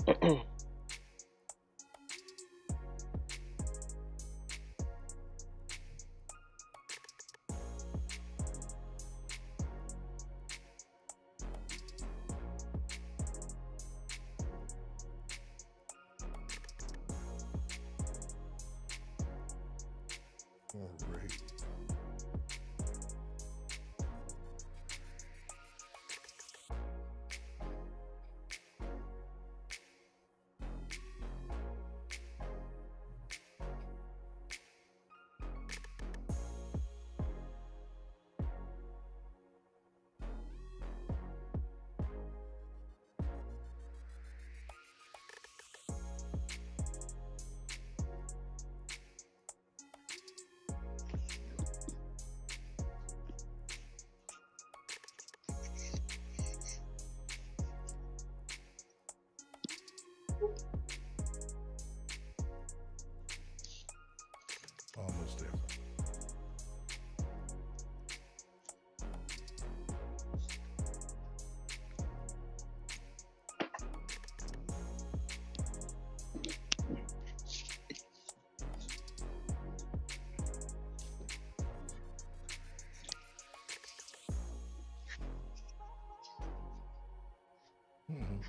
All right. Almost there. Mhm.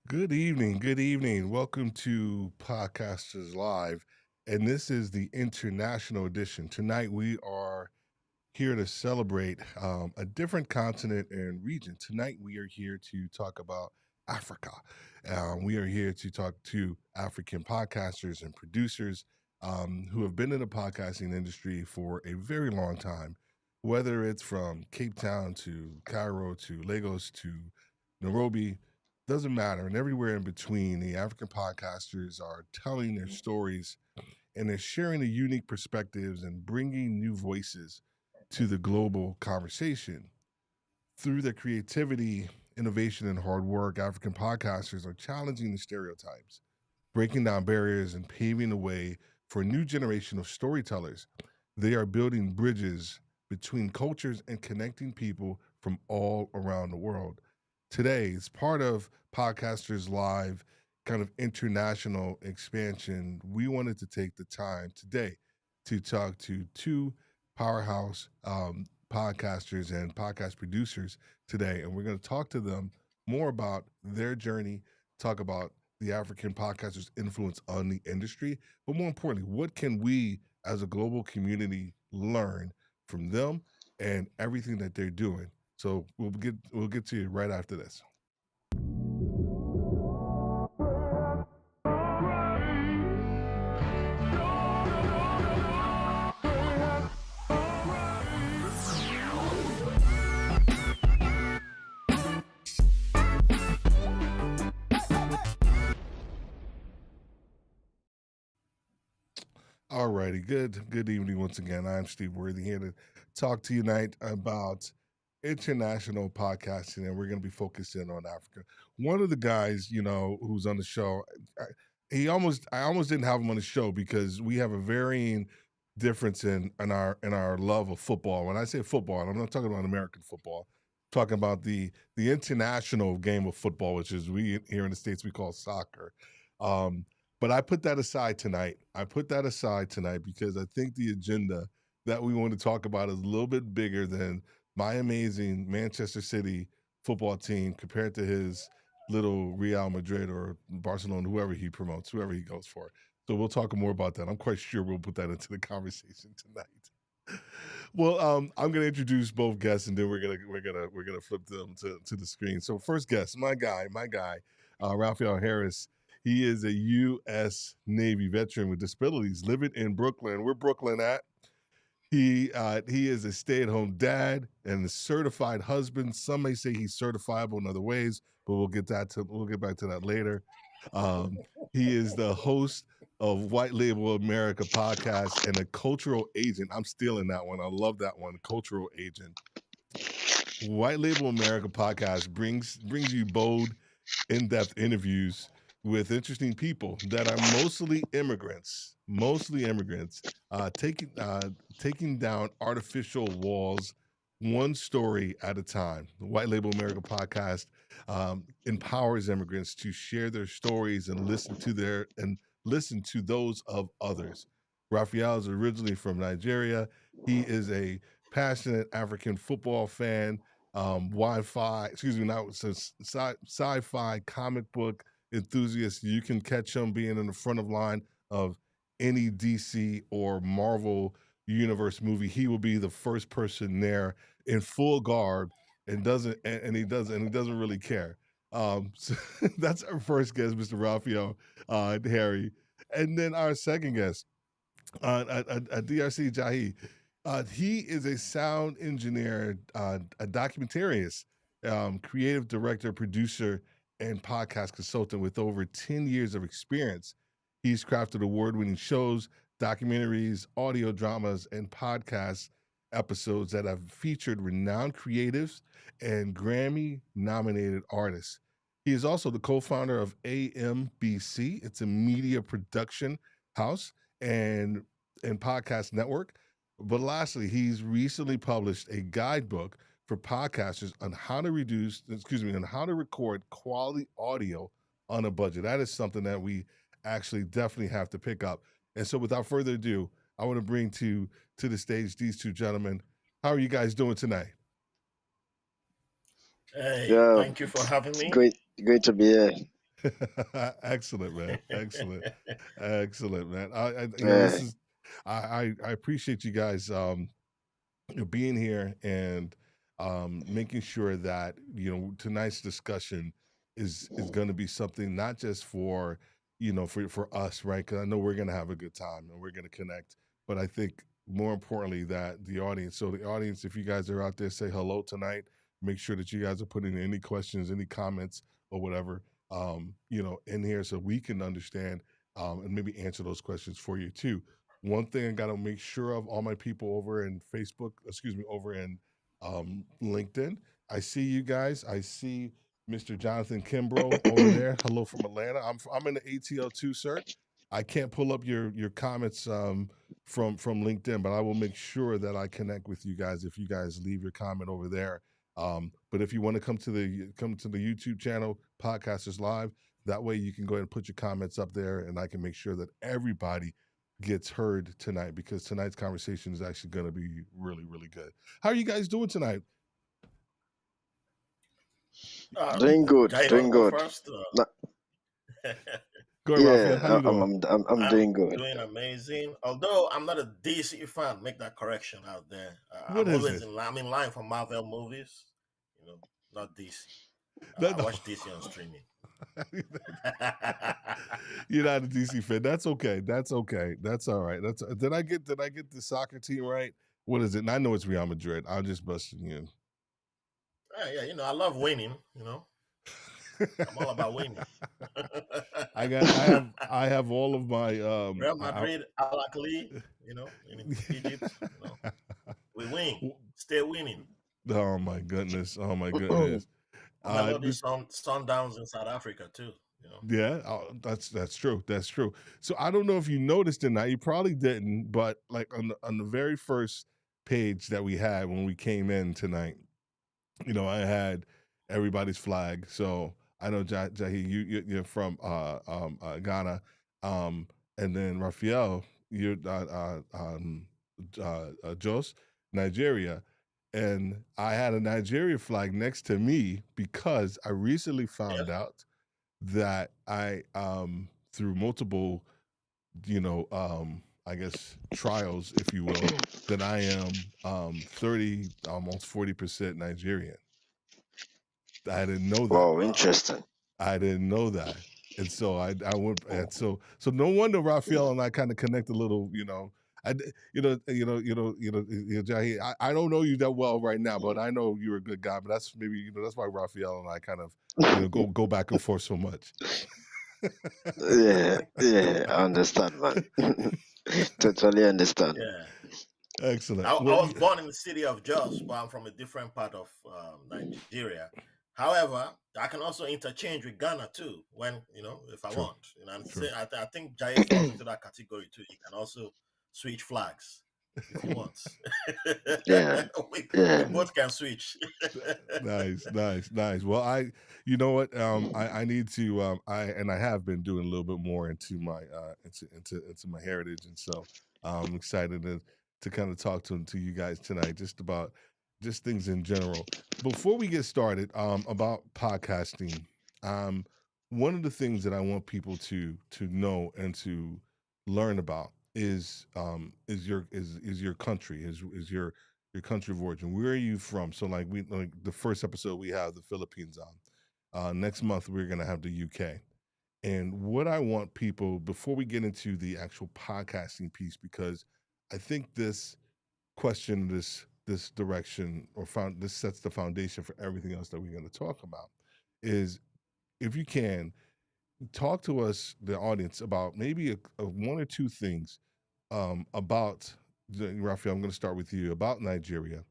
Good evening. Good evening. Welcome to Podcasters Live. And this is the international edition. Tonight we are here to celebrate a different continent and region. Tonight we are here to talk about Africa. We are here to talk to African podcasters and producers who have been in the podcasting industry for a very long time, whether it's from Cape Town to Cairo to Lagos to Nairobi, doesn't matter. And everywhere in between, the African podcasters are telling their stories and they're sharing the unique perspectives and bringing new voices to the global conversation. Through their creativity, innovation, and hard work, African podcasters are challenging the stereotypes, breaking down barriers, and paving the way for a new generation of storytellers. They are building bridges between cultures and connecting people from all around the world. Today, as part of Podcasters Live kind of international expansion, we wanted to take the time today to talk to two powerhouse podcasters and podcast producers today. And we're going to talk to them more about their journey, talk about the African podcasters' influence on the industry, but more importantly, what can we as a global community learn from them and everything that they're doing. So we'll get to you right after this. All righty, good evening once again. I'm Steve Worthy here to talk to you tonight about international podcasting, and we're going to be focusing on Africa. One of the guys, who's on the show, I almost didn't have him on the show because we have a varying difference in our love of football. When I say football, I'm not talking about American football. I'm talking about the international game of football, which is we here in the States we call soccer. But I put that aside tonight. Because I think the agenda that we want to talk about is a little bit bigger than my amazing Manchester City football team compared to his little Real Madrid or Barcelona, whoever he promotes, whoever he goes for. So we'll talk more about that. I'm quite sure we'll put that into the conversation tonight. Well, I'm going to introduce both guests, and then we're gonna flip them to the screen. So first guest, my guy, Raphael Harris. He is a U.S. Navy veteran with disabilities living in Brooklyn. Where Brooklyn at? He is a stay-at-home dad and a certified husband. Some may say he's certifiable in other ways, but we'll get back to that later. He is the host of White Label America podcast and a cultural agent. I'm stealing that one. I love that one. Cultural agent. White Label America podcast brings you bold, in-depth interviews with interesting people that are mostly immigrants, taking down artificial walls, one story at a time. The White Label America podcast empowers immigrants to share their stories and listen to those of others. Raphael is originally from Nigeria. He is a passionate African football fan, Wi-Fi, excuse me, not so sci-fi comic book enthusiast. You can catch him being in the front of line of any DC or Marvel universe movie. He will be the first person there in full garb and he doesn't really care. So that's our first guest, Mr. Raphael Harry, and then our second guest, DRC Jahi. He is a sound engineer, a documentarian, creative director, producer, and podcast consultant with over 10 years of experience. He's crafted award winning shows, documentaries, audio dramas, and podcast episodes that have featured renowned creatives and Grammy nominated artists. He is also the co founder of AMBC, it's a media production house and, and podcast network. But lastly, he's recently published a guidebook for podcasters on on how to record quality audio on a budget. That is something that we actually definitely have to pick up. And so, without further ado, I want to bring to the stage these two gentlemen. How are you guys doing tonight? Hey, Yeah, thank you for having it's me. great to be here. Excellent, man. Excellent, man. Yeah, I appreciate you guys being here and making sure that tonight's discussion is going to be something not just for for us, right? Because I know we're going to have a good time and we're going to connect, but I think more importantly that the audience. So the audience, if you guys are out there, say hello tonight. Make sure that you guys are putting any questions, any comments, or whatever in here so we can understand and maybe answer those questions for you too. One thing I got to make sure of, all my people over in Facebook, excuse me, over in LinkedIn. I see you guys. I see Mr. Jonathan Kimbrough over there. Hello from Atlanta. I'm in the ATL2 cert. I can't pull up your comments from LinkedIn, but I will make sure that I connect with you guys if you guys leave your comment over there. But if you want to come to the YouTube channel, Podcasters Live, that way you can go ahead and put your comments up there, and I can make sure that everybody gets heard tonight because tonight's conversation is actually going to be really, really good. How are you guys doing tonight? doing good, Jai, doing go good. first. No, Go ahead, Raphael. How yeah, you doing? I'm doing good. doing amazing. Although I'm not a DC fan, make that correction out there. What is it? I'm in line for Marvel movies, not DC. No, I no. watch DC on streaming. You're not a DC fan. That's okay. That's okay. That's all right. Did I get the soccer team right? What is it? And I know it's Real Madrid. I'm just busting you. Yeah, I love winning. I'm all about winning. I have all of my Real Madrid, Al Ahly, in Egypt, we win. Stay winning. Oh my goodness. Oh my goodness. Melody Sundowns in South Africa too. Yeah, that's true. That's true. So I don't know if you noticed or not. You probably didn't, but like on the very first page that we had when we came in tonight, I had everybody's flag. So I know Jahi, you're from Ghana, and then Raphael, you're Jos, Nigeria, and I had a Nigeria flag next to me because I recently found out that I through multiple I guess trials, if you will, that I am 30 almost 40% Nigerian. I didn't know that. Wow, interesting. I didn't know that. And so I went and so no wonder Raphael and I kind of connect a little, Jahi, I don't know you that well right now, but I know you're a good guy. But that's maybe that's why Raphael and I kind of go back and forth so much. Yeah, I understand, man. Totally understand. Yeah. Excellent. I Well, was born in the city of Jos, but I'm from a different part of Nigeria. However, I can also interchange with Ghana too when if I true, want. And true. I think Jai falls into that category too. He can also switch flags if he wants. Yeah, we yeah. both can switch. Nice, nice, nice. Well, you know what? I need to, I have been doing a little bit more into my, into my heritage, and so I'm excited to kind of talk to you guys tonight, just about just things in general. Before we get started, about podcasting, um, one of the things that I want people to know and to learn about is your country, is your country of origin. Where are you from? So like the first episode we have the Philippines on. Next month we're gonna have the UK. And what I want people before we get into the actual podcasting piece, because I think this question, this direction or found this sets the foundation for everything else that we're going to talk about, is if you can talk to us, the audience, about maybe a one or two things about Raphael. I'm going to start with you about Nigeria,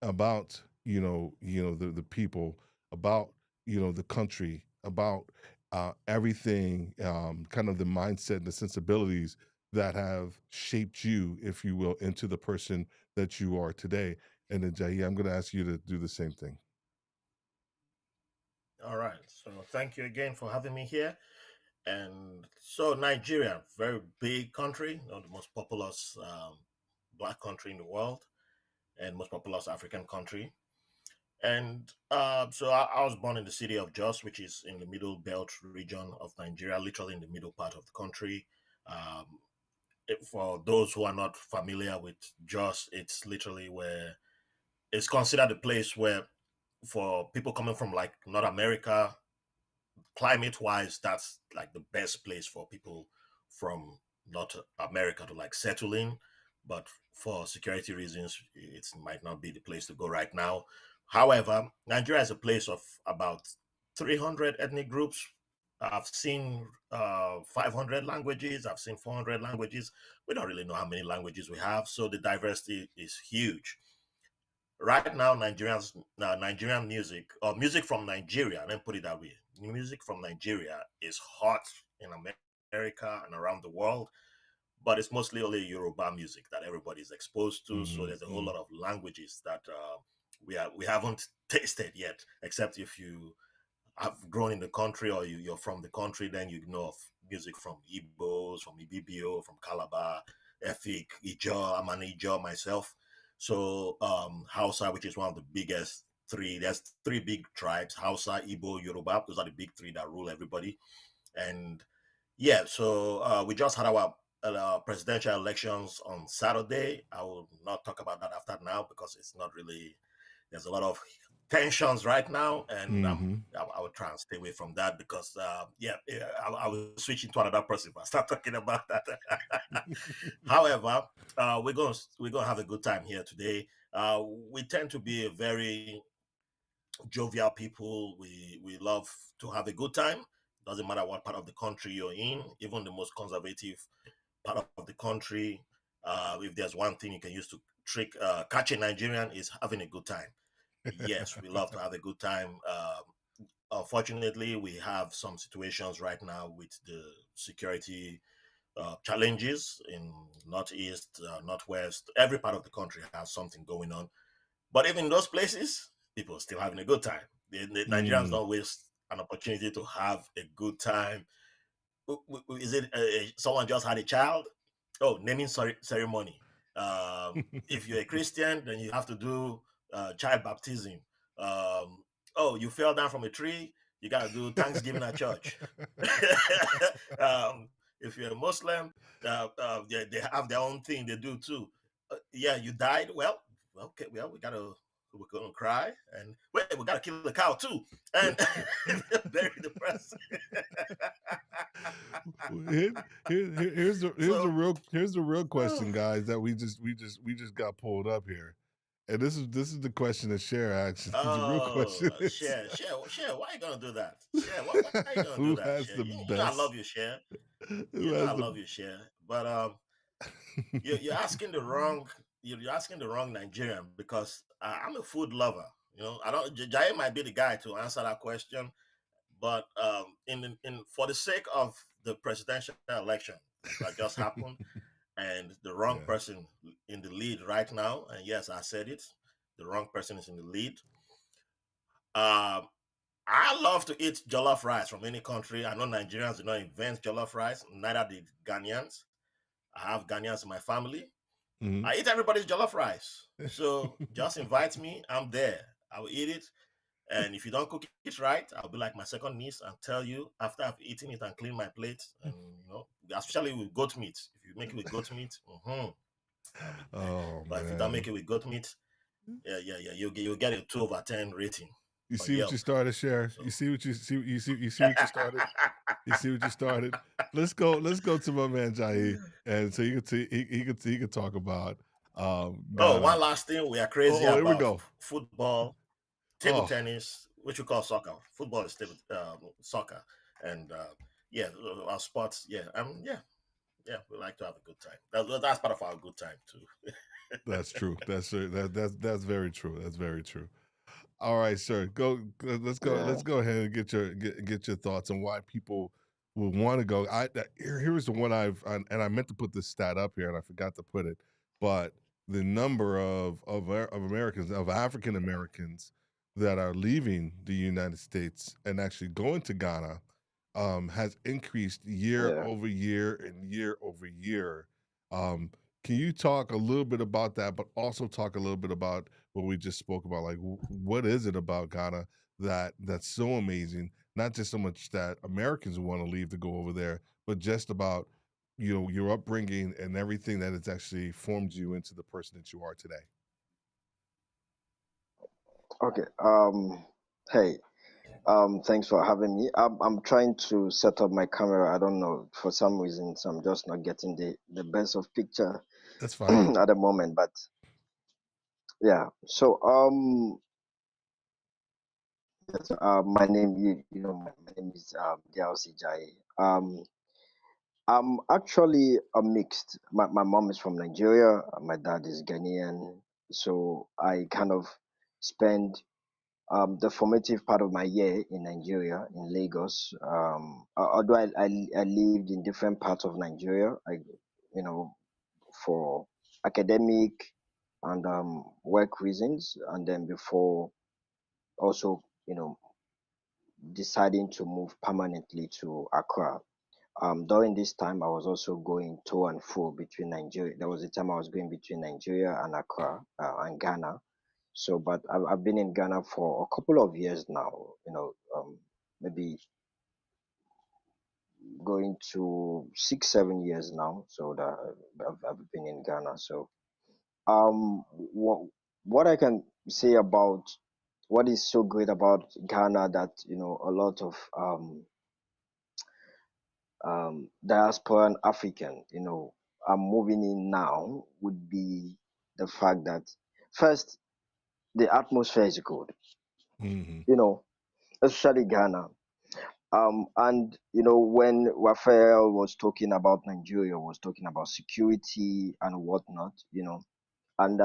about the people, about the country, about everything, kind of the mindset and the sensibilities that have shaped you, if you will, into the person that you are today. And then Jahi, I'm going to ask you to do the same thing. All right. So thank you again for having me here. And so Nigeria, very big country, the most populous black country in the world, and most populous African country. And so I was born in the city of Jos, which is in the middle belt region of Nigeria, literally in the middle part of the country. Um, for those who are not familiar with Jos, it's literally where it's considered a place where, for people coming from like North America, climate wise, that's like the best place for people from North America to like settle in. But for security reasons, it might not be the place to go right now. However, Nigeria is a place of about 300 ethnic groups. I've seen 500 languages. I've seen 400 languages. We don't really know how many languages we have, so the diversity is huge. Right now, Nigerian music, or music from Nigeria, let me put it that way. Music from Nigeria is hot in America and around the world, but it's mostly only Yoruba music that everybody's exposed to. So there's a whole lot of languages that we haven't tasted yet, except if you have grown in the country or you're from the country, then you know of music from Igbos, from Ibibio, from Calabar, Efik, Ijo. I'm an Ijo myself. So Hausa, which is one of the biggest three, there's three big tribes: Hausa, Igbo, Yoruba. Those are the big three that rule everybody. And yeah, so we just had our presidential elections on Saturday. I will not talk about that after now because it's not really. There's a lot of tensions right now, and I will try and stay away from that because I will switch into another person if I start talking about that. However, we're gonna have a good time here today. We tend to be a very jovial people. We love to have a good time. Doesn't matter what part of the country you're in, even the most conservative part of the country. If there's one thing you can use to trick catch a Nigerian is having a good time. Yes, we love to have a good time. Unfortunately, we have some situations right now with the security challenges in northeast, northwest. Every part of the country has something going on. But even in those places, people are still having a good time. The Nigerians don't waste an opportunity to have a good time. Is it someone just had a child? Oh, naming ceremony. If you're a Christian, then you have to do child baptism. Oh, you fell down from a tree, you got to do Thanksgiving at church. If you're a Muslim, they have their own thing they do too. Yeah, you died. Well, okay, well, we're gonna cry and wait, we gotta kill the cow too, and bury the person. Here's the real question, guys, that we just got pulled up here. And this is the question that Cher asked. The real question is, Cher, why are you gonna do that? Cher, why are you gonna do who that, has Cher? the You know I best? love you, Cher. Who You know has I the love you, Cher. But you're asking the wrong you're asking the wrong Nigerian because I'm a food lover. I don't. Jai might be the guy to answer that question, but in for the sake of the presidential election that just happened, and the wrong Yeah. person in the lead right now, and yes, I said it, the wrong person is in the lead. Um, I love to eat jollof rice from any country. I know Nigerians did not invent jollof rice, neither did Ghanaians. I have Ghanaians in my family. Mhm. I eat everybody's jollof rice. So just invite me. I'm there. I will eat it. And if you don't cook it right, I'll be like my second niece and tell you after I've eaten it and cleaned my plate. And especially with goat meat. If you make it with goat meat, I'll be there. Oh But if you don't make man. it with goat meat, yeah, you'll get a 2/10 rating You on see what you Yelp. started, Share? So You see what you see what you started? You see what you started? Let's go to my man Jahi, and so he could talk about oh, Ghana. one last thing we are crazy Oh, here we about go. football, table Oh, tennis, which we call soccer. Football is soccer, and yeah, our sports. Yeah, we like to have a good time. That's part of our good time too. that's true. That's very true. That's very true. All right, sir. Let's go. Yeah. Let's go ahead and get your thoughts on why people would want to go. Here's the one and I meant to put this stat up here and I forgot to put it, but the number of Americans, of African Americans that are leaving the United States and actually going to Ghana has increased year Yeah. over year and year over year. Um, can you talk a little bit about that, but also talk a little bit about what we just spoke about? Like, what is it about Ghana that's so amazing? Not just so much that Americans want to leave to go over there, but just about your upbringing and everything that it's actually formed you into the person that you are today. Okay. Hey. Thanks for having me. I'm trying to set up my camera. I don't know, for some reason, so I'm just not getting the best of picture That's fine. at the moment. But yeah. So yes, my name, my name is DLC Jai. I'm actually a mixed. My mom is from Nigeria. My dad is Ghanaian. So I kind of spend the formative part of my year in Nigeria, in Lagos. Although I lived in different parts of Nigeria, you know, for academic and work reasons, and then before also, deciding to move permanently to Accra. During this time, I was also going to and fro between Nigeria. There was a time I was going between Nigeria and Accra and Ghana. So, but I've been in Ghana for a couple of years now. Maybe going to 6, 7 years now. So that I've been in Ghana. So, what I can say about what is so great about Ghana that a lot of diasporan African, are moving in now would be the fact that first the atmosphere is good, Hmm. you know, especially Ghana. And when Raphael was talking about Nigeria, was talking about security and whatnot, and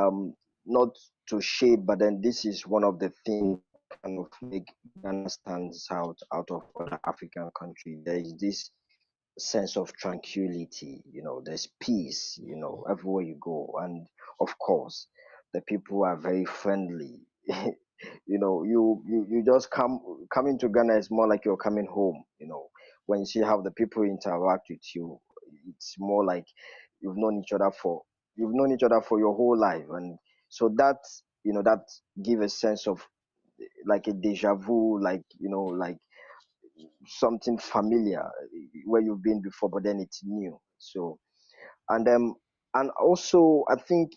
not to shade, but then this is one of the things that kind of make Ghana stands out of other African countries. There is this sense of tranquility, there's peace, everywhere you go. And of course, the people are very friendly. You just coming to Ghana is more like you're coming home. When you see how the people interact with you, it's more like you've known each other for your whole life. And so that give a sense of like a deja vu, like like something familiar where you've been before, but then it's new. So and also I think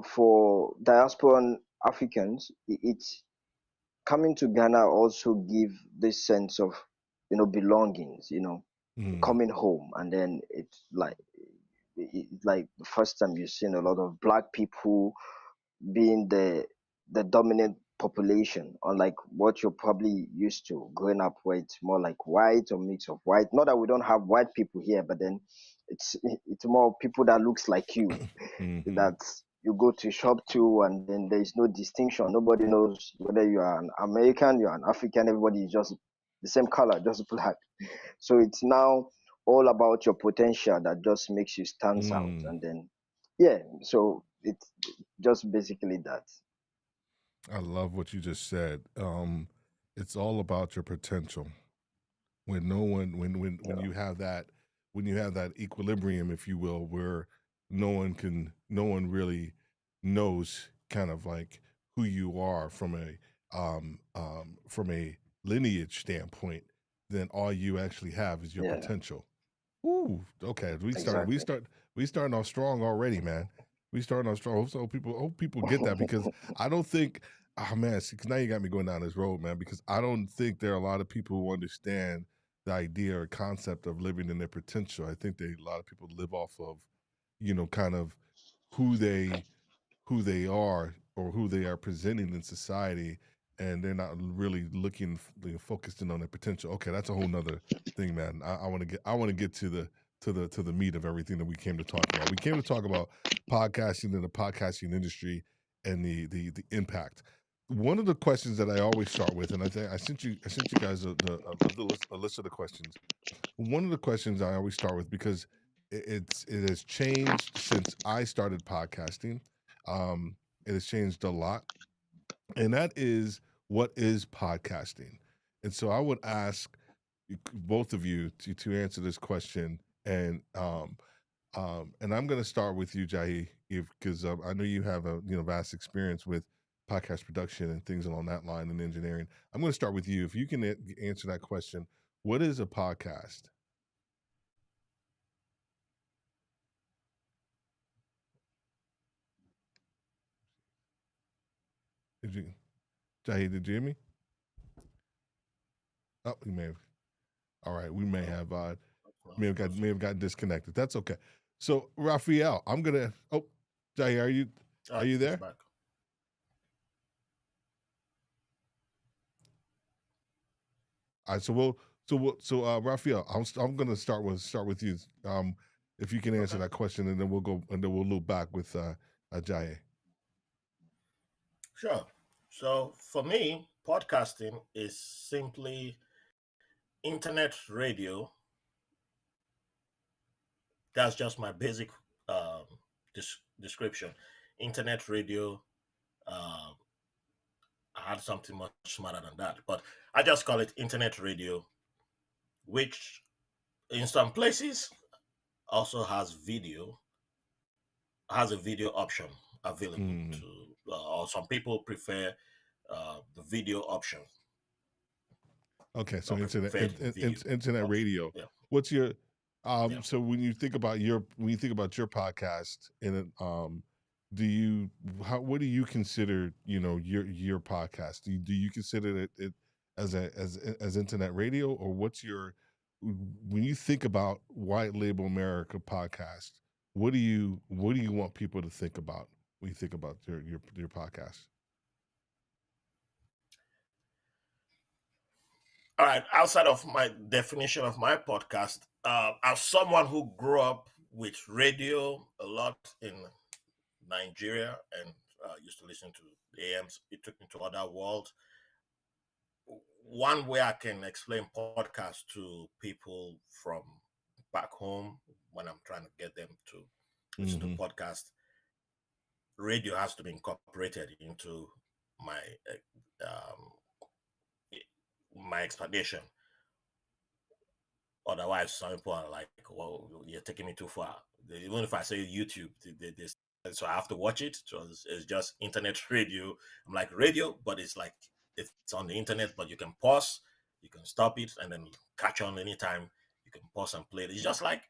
for diasporan Africans, it's coming to Ghana also give this sense of belongings, Hmm. coming home. And then it's like the first time you've seen a lot of black people being the dominant population, unlike what you're probably used to growing up, where it's more like white or mix of white. Not that we don't have white people here, but then it's more people that looks like you, Hmm. that you go to shop to, and then there is no distinction. Nobody knows whether you are an American, you're an African. Everybody is just the same color, just black. So it's now all about your potential that just makes you stands out, Mm. and then yeah. So it's just basically that. I love what you just said. It's all about your potential. When no one, when Yeah, you have that equilibrium, if you will, where no one really knows kind of like who you are from a lineage standpoint, then all you actually have is your yeah, potential. Ooh, okay. exactly. We starting off strong already, man. We starting off strong. Hope people get that, because I don't think, oh man, see, 'cause now you got me going down this road, man, because I don't think there are a lot of people who understand the idea or concept of living in their potential. I think a lot of people live off of, kind of who they are, or who they are presenting in society, and they're not really focused in on their potential. Okay, that's a whole nother thing, man. I want to get to the meat of everything that we came to talk about. We came to talk about podcasting and the podcasting industry, and the impact. One of the questions that I always start with, and I think I sent you guys a list of the questions. One of the questions I always start with, because it has changed since I started podcasting. It has changed a lot, and that is, what is podcasting? And so I would ask both of you to answer this question, and I'm going to start with you, Jahi, because I know you have a vast experience with podcast production and things along that line and engineering. I'm going to start with you. If you can answer that question, what is a podcast? Did you, Jahi? Did you hear me? Oh, you may have. All right, we may Oh, have that's close. may have gotten disconnected. That's okay. So Raphael, I'm gonna. Oh, Jahi, are you He's there? back. All right, Raphael, I'm gonna start with you. If you can answer Okay. that question, and then we'll go, and then we'll loop back with Jahi. Sure. So for me, podcasting is simply internet radio. That's just my basic um, description. Internet radio. Um, I had something much smarter than that, but I just call it internet radio, which in some places also has a video option available Mm. to, or some people prefer the video option Okay, so or preferred video internet option. radio. Yeah, What's your yeah. so when you think about your podcast, and do you what do you consider, your podcast? Do you consider it as internet radio, or what's your, when you think about White Label America podcast, what do you want people to think about when you think about your podcast? All right. Outside of my definition of my podcast, as someone who grew up with radio a lot in Nigeria and used to listen to the AMs, it took me to other worlds. One way I can explain podcast to people from back home when I'm trying to get them to listen to Mm-hmm. podcast, radio has to be incorporated into my um, my explanation. Otherwise, some people are like, "Well, you're taking me too far." Even if I say YouTube, so I have to watch it. So it's just internet radio. I'm like radio, but it's like it's on the internet, but you can pause, you can stop it, and then catch on anytime. You can pause and play it. It's just like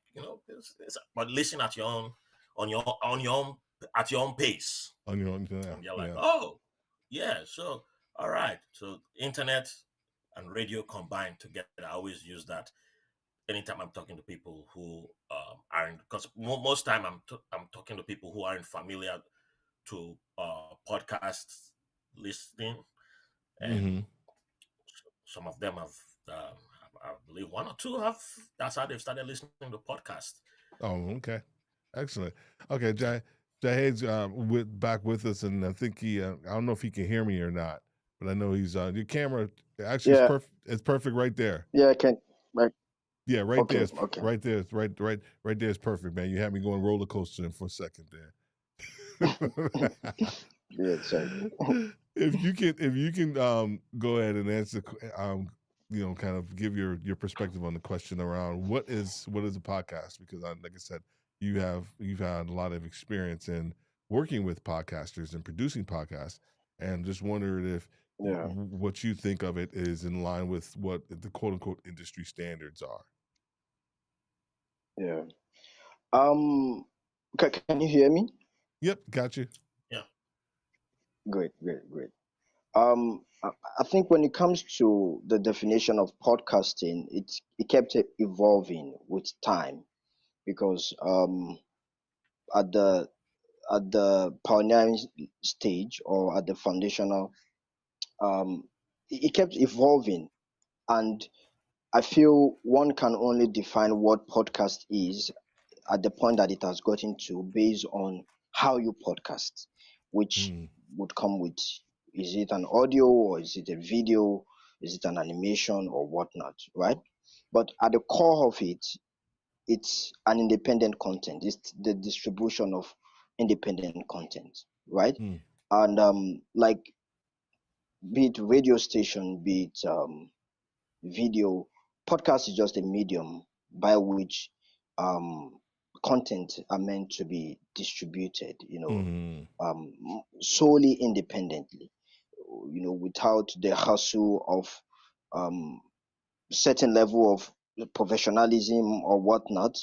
but listen at your own, on your own, at your own pace, On your own, yeah, and you're like, yeah. oh, yeah. So all right, so internet and radio combined together. I always use that anytime I'm talking to people who aren't, because most time I'm talking to people who aren't familiar to podcast listening. and Hmm. some of them have, I believe one or two have. That's how they've started listening to podcasts. Oh, okay. Excellent. Okay, Jahed's back with us, and I think I don't know if he can hear me or not, but I know he's your camera actually is Yeah, perfect. It's perfect right there. yeah, I can. Right. Yeah, right there. Okay, It's okay. right there. It's right there is perfect, man. You had me going roller coastering for a second there. Good, sorry. If you can go ahead and answer kind of give your perspective on the question around what is a podcast, because like I said, you've had a lot of experience in working with podcasters and producing podcasts, and just wondered if Yeah, what you think of it is in line with what the quote unquote industry standards are. yeah. Um, can you hear me? Yep, got you. Yeah. Great, great, great. I think when it comes to the definition of podcasting, it kept evolving with time because at the at the pioneering stage or at the foundational, um, it kept evolving, and I feel one can only define what podcast is at the point that it has gotten to based on how you podcast, which Mm, would come with, is it an audio or is it a video, is it an animation or whatnot, right? But at the core of it, it's an independent content. It's the distribution of independent content, right? mm, And like, be it radio station, be it video, podcast is just a medium by which um, content are meant to be distributed, mm, solely independently, without the hustle of um, certain level of professionalism or whatnot,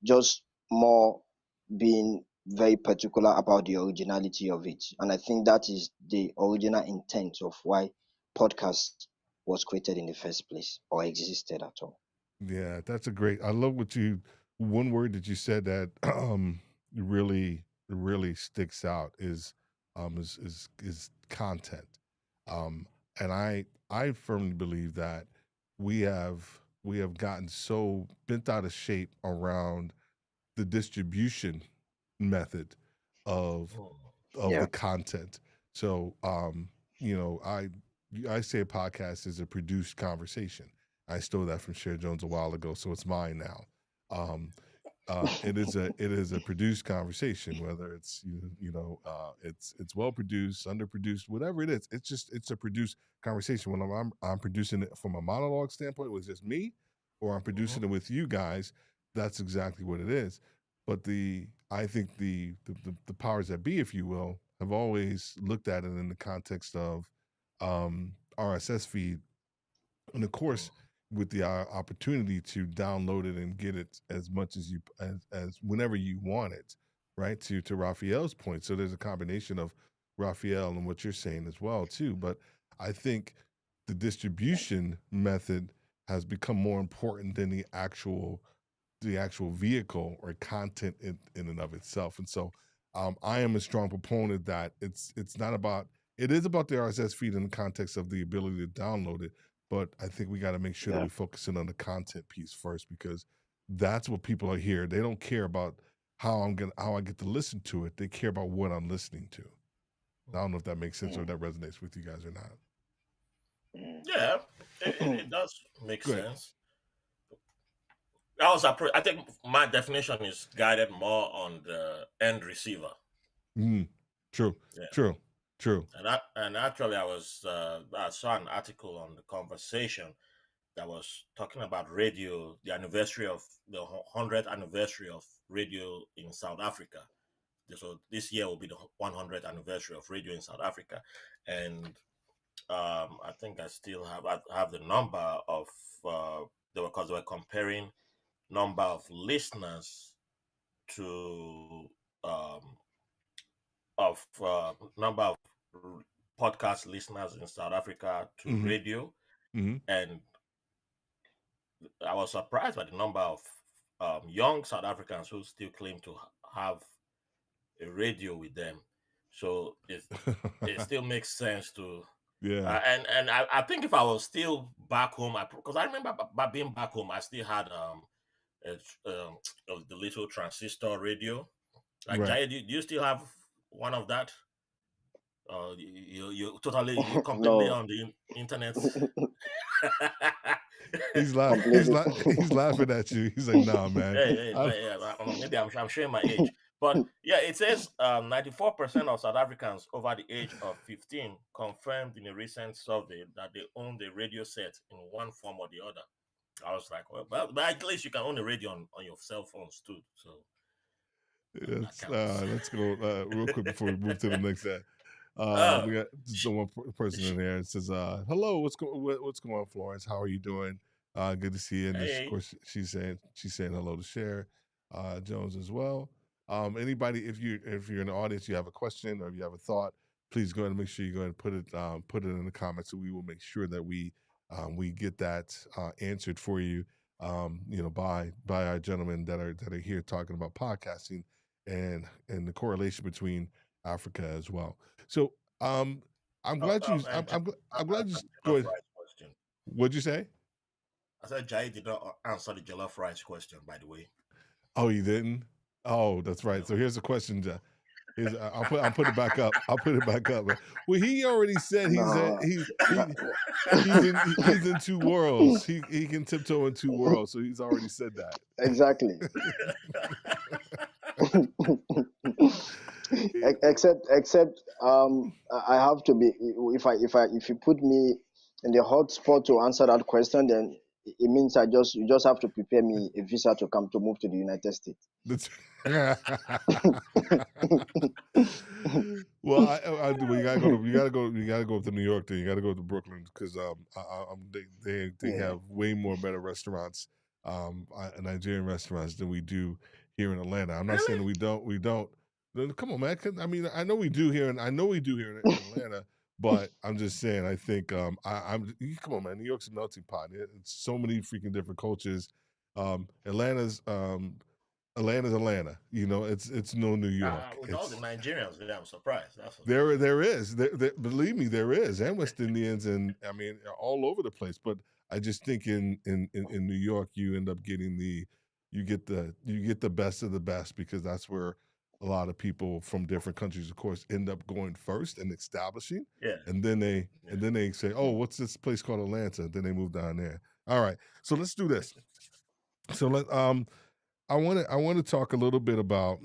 just more being very particular about the originality of it. And I think that is the original intent of why podcast was created in the first place or existed at all. yeah, that's a great. I love what you. One word that you said that really sticks out is content, and I firmly believe that we have we have gotten so bent out of shape around the distribution method of Mm. of Yeah. the content. So, I say a podcast is a produced conversation. I stole that from Cher Jones a while ago, so it's mine now. Um, it is a produced conversation, whether it's it's well produced, underproduced, whatever it is. It's a produced conversation. When I'm producing it from a monologue standpoint, with just me, or I'm Mhm. producing it with you guys. That's exactly what it is. But I think the powers that be, if you will, have always looked at it in the context of RSS feed, and of Mm. course with the opportunity to download it and get it as much as as whenever you want it, right? To Raphael's point, so there's a combination of Raphael and what you're saying as well too. But I think the distribution method has become more important than the actual vehicle or content in and of itself. And so I am a strong proponent that it's not about it is about the RSS feed in the context of the ability to download it, but I think we got to make sure that Yeah. we focus in on the content piece first, because that's what people are here. They don't care about how I get to listen to it. They care about what I'm listening to. I don't know if that makes sense or if Mm, that resonates with you guys or not. mm. Yeah, it does make Go ahead. sense. I think my definition is guided more on the end receiver. Mm, true, Yeah. true, true. And actually, I saw an article on the conversation that was talking about radio, the anniversary of the 100th anniversary of radio in South Africa. So this year will be the 100th anniversary of radio in South Africa, and I think I have the number of because they were comparing number of listeners to of number of podcast listeners in South Africa to Mm-hmm. radio, Mm-hmm. and I was surprised by the number of young South Africans who still claim to have a radio with them. So it still makes sense to Yeah. And I think if I was still back home, because I remember by being back home, I still had the little transistor radio. Like Right. Jai, do you still have one of that? You completely No, on the internet. He's laughing. completely. He's laughing at you. He's like, "Nah, man. Maybe I'm showing my age, but yeah, it says 94% of South Africans over the age of 15 confirmed in a recent survey that they own the radio set in one form or the other. I was like, well, but at least you can own a radio on your cell phones too, so that counts. Let's go real quick before we move to the next set. uh, We got just one person in there. It says, "Hello, what's going on, Florence? How are you doing? Good to see you." And this, of hey, course, she's saying hello to Cher Jones as well. Anybody, if you're in the audience, you have a question or you have a thought, please go ahead and make sure you go ahead and put it in the comments, so we will make sure that we get that answered for you. By our gentlemen that are here talking about podcasting and the correlation between Africa as well. So I'm glad you. and I'm glad you. answer the Go jollof ahead. rice question. What'd you say? I said Jai did not answer the jollof rice question, by the way. Oh, you didn't. Oh, that's right. No. So here's a question. Is I'll put it back up. I'll put it back up. Well, he already said No, he's in two worlds. He can tiptoe in two worlds. So he's already said that. exactly. Except I have to be, if you put me in the hot spot to answer that question, then it means you just have to prepare me a visa to move to the United States. Well, well, you gotta go up to New York. Then you gotta go to Brooklyn because they have way more better restaurants, Nigerian restaurants than we do here in Atlanta. I'm not saying Really? that we don't. Come on, man. I mean, I know we do here, and I know we do here in Atlanta. But I'm just saying, I think come on, man. New York's a melting pot. It's so many freaking different cultures. Atlanta's Atlanta. You know, it's no New York. With all the Nigerians there, I'm surprised. That's There is. Believe me, there is, and West Indians, and I mean, all over the place. But I just think in New York, you end up getting you get the best of the best because that's where a lot of people from different countries, of course, end up going first and establishing, yeah. and then they say, oh, what's this place called Atlanta? Then they move down there. All right, so let's do this. So I want to talk a little bit about,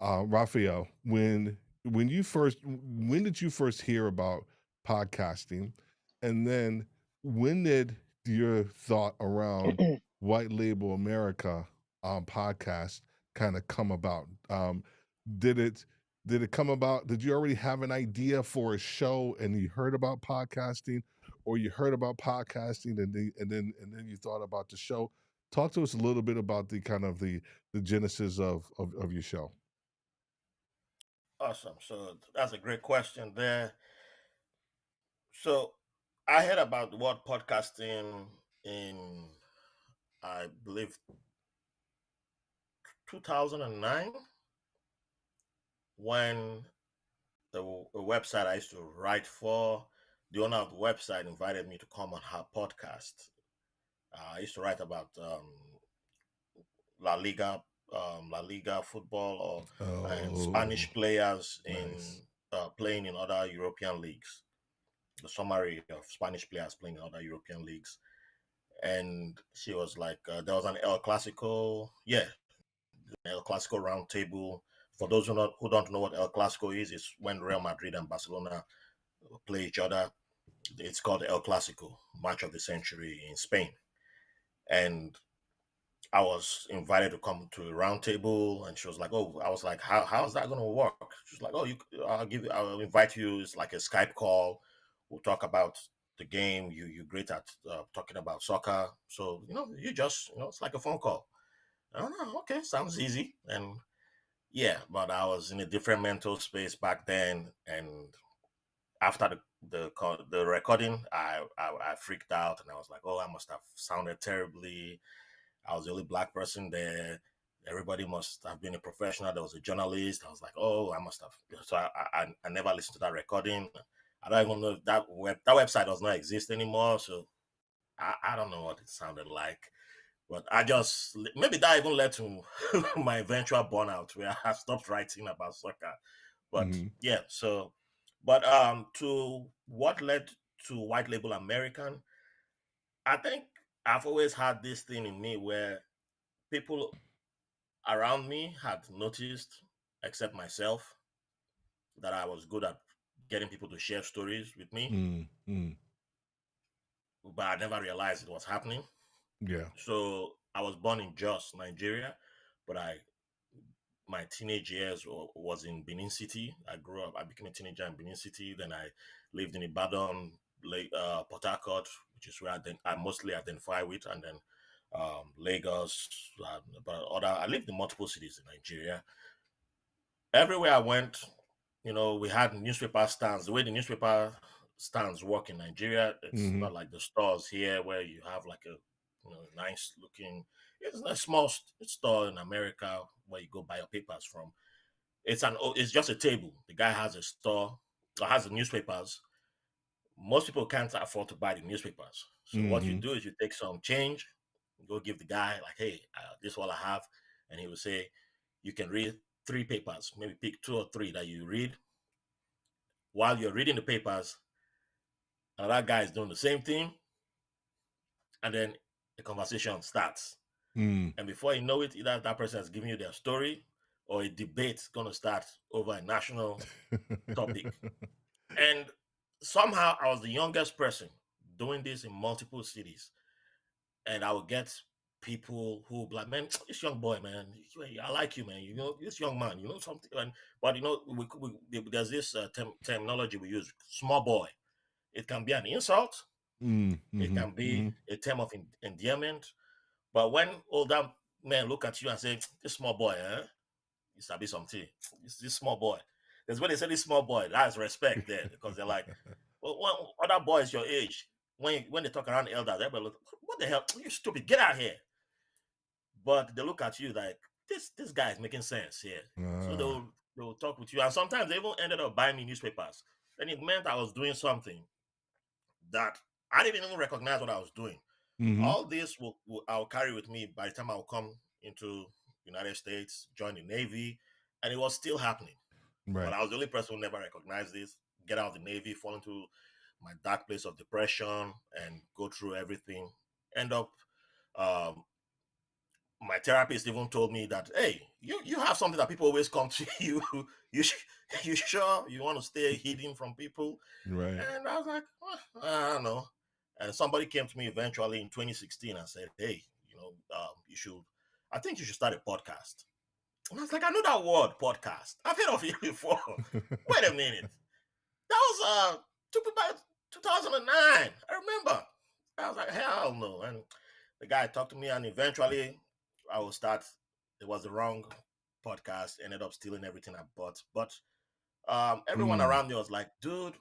Raphael, when did you first hear about podcasting, and then when did your thought around White Label America podcast kind of come about? Did it come about? Did you already have an idea for a show and you heard about podcasting, or you heard about podcasting and then you thought about the show? Talk to us a little bit about the kind of the genesis of your show. Awesome. So that's a great question there. So I heard about the word podcasting in, I believe, 2009 when the website I used to write for, the owner of the website invited me to come on her podcast. I used to write about La Liga, La Liga football, and Spanish players nice. playing in other European leagues. The summary of Spanish players playing in other European leagues. And she was like, there was an El Clasico, El Clasico round table. For those who don't know what El Clasico is, it's when Real Madrid and Barcelona play each other. It's called El Clasico, match of the century in Spain. And I was invited to come to a round table, and she was like, "Oh," I was like, how's that going to work?" She was like, "Oh, I'll invite you. It's like a Skype call. We'll talk about the game. You're great at talking about soccer, so you just it's like a phone call." I don't know. Okay, sounds easy. And yeah, but I was in a different mental space back then, and after the recording, I freaked out, and I was like, "Oh, I must have sounded terribly. I was the only black person there. Everybody must have been a professional. There was a journalist. I was like, oh, I must have." So I never listened to that recording. I don't even know if that website does not exist anymore. So I don't know what it sounded like. But I just maybe that even led to my eventual burnout where I stopped writing about soccer. But Hmm. yeah, so but to what led to White Label American, I think I've always had this thing in me where people around me had noticed, except myself, that I was good at getting people to share stories with me, Mm-hmm. but I never realized it was happening. Yeah. So I was born in Jos, Nigeria, but my teenage years was in Benin City. I grew up. I became a teenager in Benin City. Then I lived in Ibadan, Port Harcourt, which is where I mostly identify with, and then Lagos. But other, I lived in multiple cities in Nigeria. Everywhere I went, we had newspaper stands. The way the newspaper stands work in Nigeria, it's Mm-hmm. not like the stores here where you have like a nice looking. It's a small store in America where you go buy your papers from. It's just a table. The guy has a store or has the newspapers. Most people can't afford to buy the newspapers. So what you Mm-hmm. do is you take some change, go give the guy like, hey, this is all I have, and he will say, you can read three papers. Maybe pick two or three that you read. While you're reading the papers, another guy is doing the same thing, and then the conversation starts. Mm. And before you know it, either that person is giving you their story or a debate's going to start over a national topic. And somehow I was the youngest person doing this in multiple cities. And I would get people who like, man, this young boy, man, I like you, man. This young man, something. But there's this terminology we use, small boy. It can be an insult. It Mm-hmm. can be Mm-hmm. a term of endearment. But when older men look at you and say, this small boy, you sabi something. It's this small boy. That's when they say this small boy, that's respect there because they're like, well, other boys your age, when they talk around elders, everybody look, what the hell? You stupid, get out here. But they look at you like, this guy is making sense here. So Ah. they'll talk with you. And sometimes they even ended up buying me newspapers. Then it meant I was doing something that I didn't even recognize what I was doing. Mm-hmm. All this I'll carry with me by the time I'll come into United States, join the Navy, and it was still happening. But Right. I was the only person who never recognized this. Get out of the Navy, fall into my dark place of depression, and go through everything. End up, um, my therapist even told me that, hey, you have something that people always come to you. you you sure you want to stay hidden from people? Right. And I was like, I don't know. And somebody came to me eventually in 2016 and said, hey, I think you should start a podcast. And I was like, I know that word, podcast. I've heard of it before. Wait a minute. That was 2009. I remember. I was like, hell no. And the guy talked to me, and eventually I will start. It was the wrong podcast, ended up stealing everything I bought. But everyone Mm. around me was like, dude,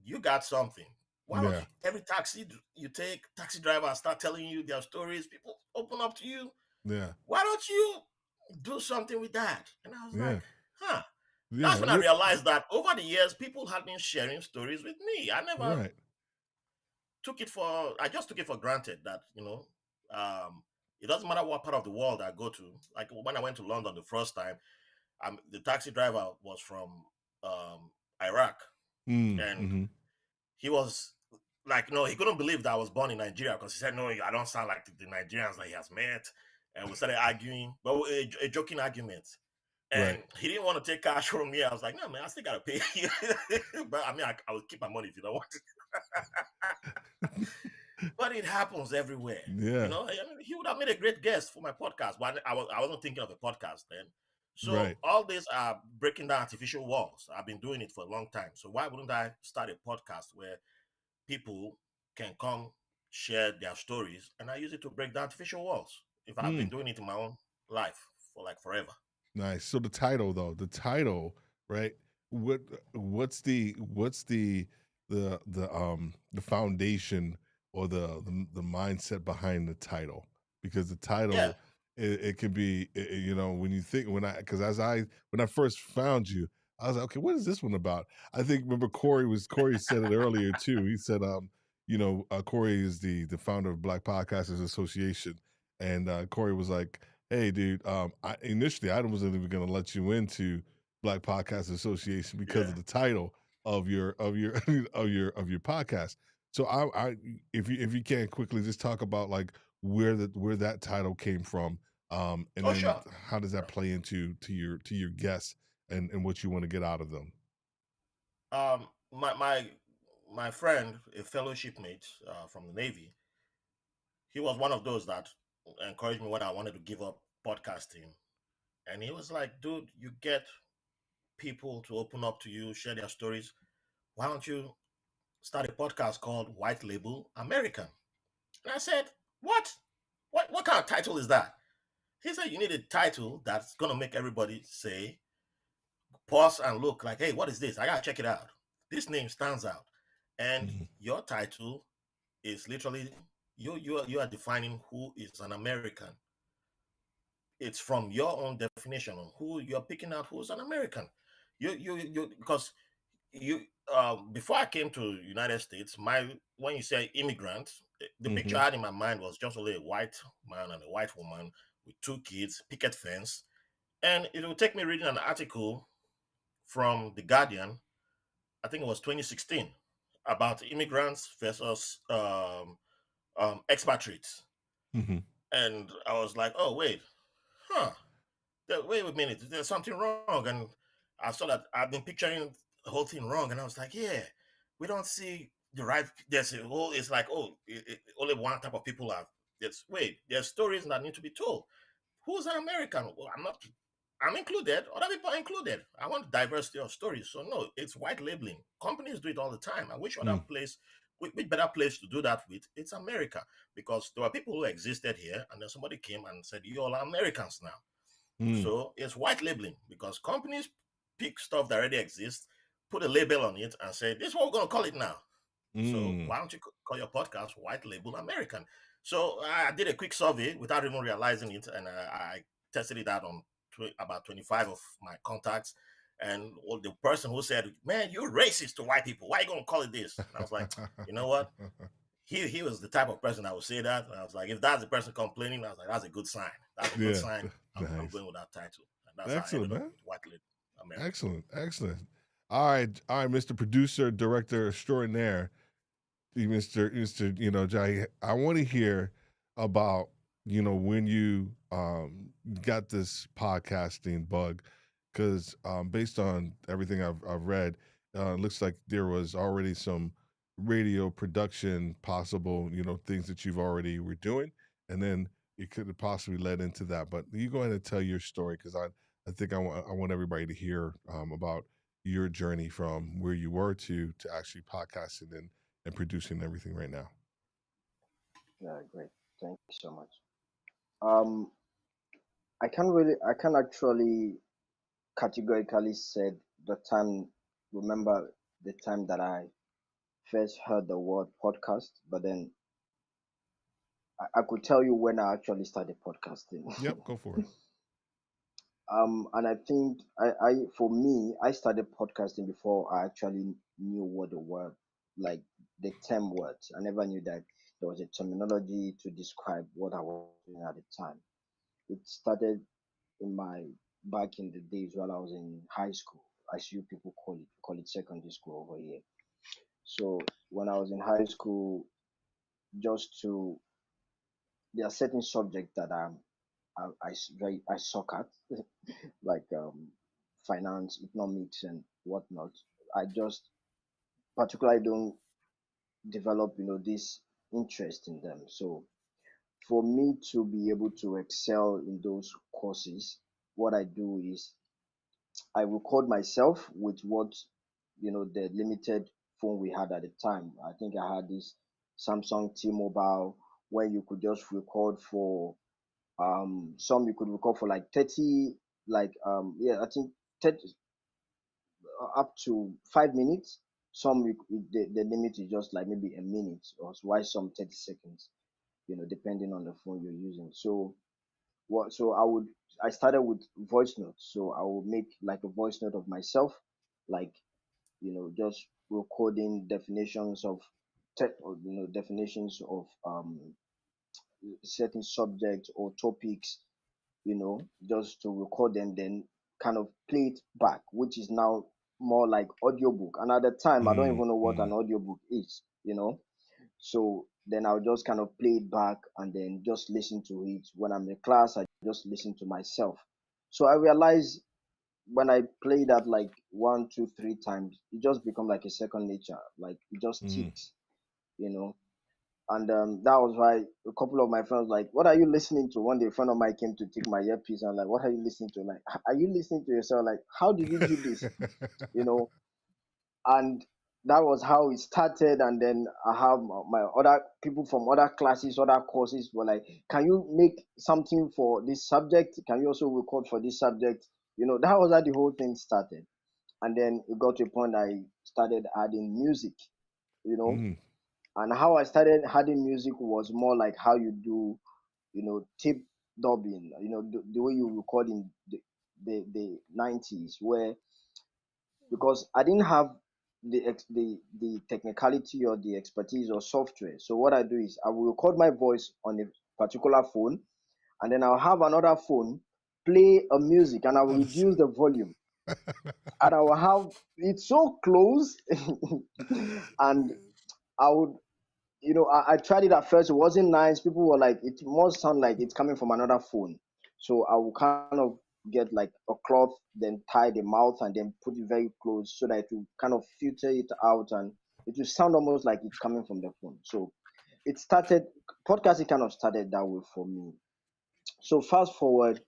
you got something. Why don't Yeah. you, every taxi you take, taxi drivers start telling you their stories, people open up to you. Yeah. Why don't you do something with that? And I was Yeah. like, huh. Yeah. That's when I realized that over the years, people had been sharing stories with me. Right. I just took it for granted that, it doesn't matter what part of the world I go to. Like when I went to London the first time, the taxi driver was from Iraq. And Mm-hmm. he was like, no, he couldn't believe that I was born in Nigeria because he said, no, I don't sound like the Nigerians that he has met. And we started arguing, but a joking argument. Right. And he didn't want to take cash from me. I was like, no, man, I still got to pay you. But I mean, I will keep my money if you don't want it. But it happens everywhere. Yeah. I mean, he would have made a great guest for my podcast, but I wasn't thinking of a podcast then. So Right. all these are breaking down artificial walls. I've been doing it for a long time. So why wouldn't I start a podcast where people can come share their stories and I use it to break down artificial walls? If I've been Mm. doing it in my own life for like forever. Nice. So the title, though, right? What's the foundation or the mindset behind the title? Because the Yeah. title, it could be, when you think, because when I first found you, I was like, okay, what is this one about? I think remember Corey said it earlier too. He said, Corey is the founder of Black Podcasters Association, and Corey was like, hey, dude, initially I wasn't even going to let you into Black Podcasters Association because Yeah. of the title of your of your podcast. So if you can quickly just talk about like where that title came from, and Oh, then sure. how does that Sure. play into to your guests and what you want to get out of them. My friend, a fellowship mate from the Navy, he was one of those that encouraged me when I wanted to give up podcasting. And he was like, dude, you get people to open up to you, share their stories. Why don't you start a podcast called White Label American? And I said, what? What kind of title is that? He said, you need a title that's going to make everybody say, pause and look like, hey, what is this? I got to check it out. This name stands out. And Mhm. your title is literally, you are defining who is an American. It's from your own definition on who you're picking out who's an American. You because you before I came to United States, my when you say immigrant, the picture Mhm. I had in my mind was just only a white man and a white woman with two kids, picket fence, and it will take me reading an article from the Guardian. I think it was 2016 about immigrants versus expatriates, Mhm. and I was like, oh wait, huh? Wait a minute, there's something wrong. And I saw that I've been picturing the whole thing wrong. And I was like, yeah, we don't see the right. There's a whole, it's like, oh, only one type of people are. There's stories that need to be told. Who's an American? Well, I'm not, I'm included. Other people are included. I want diversity of stories. So, no, it's white labeling. Companies do it all the time. And Mm. which better place to do that with? It's America. Because there were people who existed here, and then somebody came and said, you all are Americans now. Mm. So it's white labeling because companies pick stuff that already exists, put a label on it, and say, this is what we're going to call it now. So Mm. why don't you call your podcast White Label American? So I did a quick survey without even realizing it, and I tested it out on about 25 of my contacts. And the person who said, man, you're racist to white people. Why are you going to call it this? And I was like, you know what? He was the type of person that would say that. And I was like, if that's the person complaining, I was like, that's a good sign. That's a good Yeah. sign. I'm Nice. going with that title. And that's how I Excellent, ended up man. with White Label American. Excellent. Excellent. All right, Mr. Producer, Director Extraordinaire, Mr. Jai. I want to hear about when you got this podcasting bug, because based on everything I've read, it looks like there was already some radio production possible, things that you've already were doing, and then it could have possibly led into that. But you go ahead and tell your story, because I think I want everybody to hear about your journey from where you were to actually podcasting and producing everything right now. Yeah, great. Thank you so much. Um, I can't actually categorically said the time, remember the time that I first heard the word podcast, but then I could tell you when I actually started podcasting. Yep, go for it. And I think for me, I started podcasting before I actually knew what the word, like the term words. I never knew that there was a terminology to describe what I was doing at the time. It started in my back in the days while I was in high school, as you people call it secondary school over here. So when I was in high school, just to there are certain subjects that I suck at, like finance, economics, and whatnot. I just particularly don't develop, this interest in them. So for me to be able to excel in those courses, what I do is I record myself with the limited phone we had at the time. I think I had this Samsung T-Mobile where you could just record for some you could record for like 30, like yeah, I think 30 up to 5 minutes. Some the limit is just like maybe a minute, or why some 30 seconds, depending on the phone you're using. So I started with voice notes. So I would make like a voice note of myself, like just recording definitions of definitions of certain subjects or topics, just to record them, then kind of play it back, which is now more like audiobook. And at the time, I don't Mm, even know what mm, an audiobook is. So then I'll just kind of play it back and then just listen to it. When I'm in class, I just listen to myself. So I realized when I play that like one, two, three times, it just become like a second nature. Like it just mm. sticks, you know. And that was why a couple of my friends like, "What are you listening to?" One day, a friend of mine came to take my earpiece and like, "What are you listening to?" Like, "Are you listening to yourself? Like, how did you do this?" You know. And that was how it started. And then I have my other people from other classes, other courses were like, "Can you make something for this subject? Can you also record for this subject?" That was how the whole thing started. And then it got to a point I started adding music, you know Mm. and how I started adding music was more like how you do, tape dubbing, the way you record in the 90s, where, because I didn't have the technicality or the expertise or software. So what I do is I will record my voice on a particular phone, and then I'll have another phone play a music, and I will I'm so- reduce the volume, and I will have it so close, and I would, I tried it at first. It wasn't nice. People were like, it must sound like it's coming from another phone. So I will kind of get like a cloth, then tie the mouth, and then put it very close so that it will kind of filter it out, and it will sound almost like it's coming from the phone. So it started, podcasting kind of started that way for me. So fast forward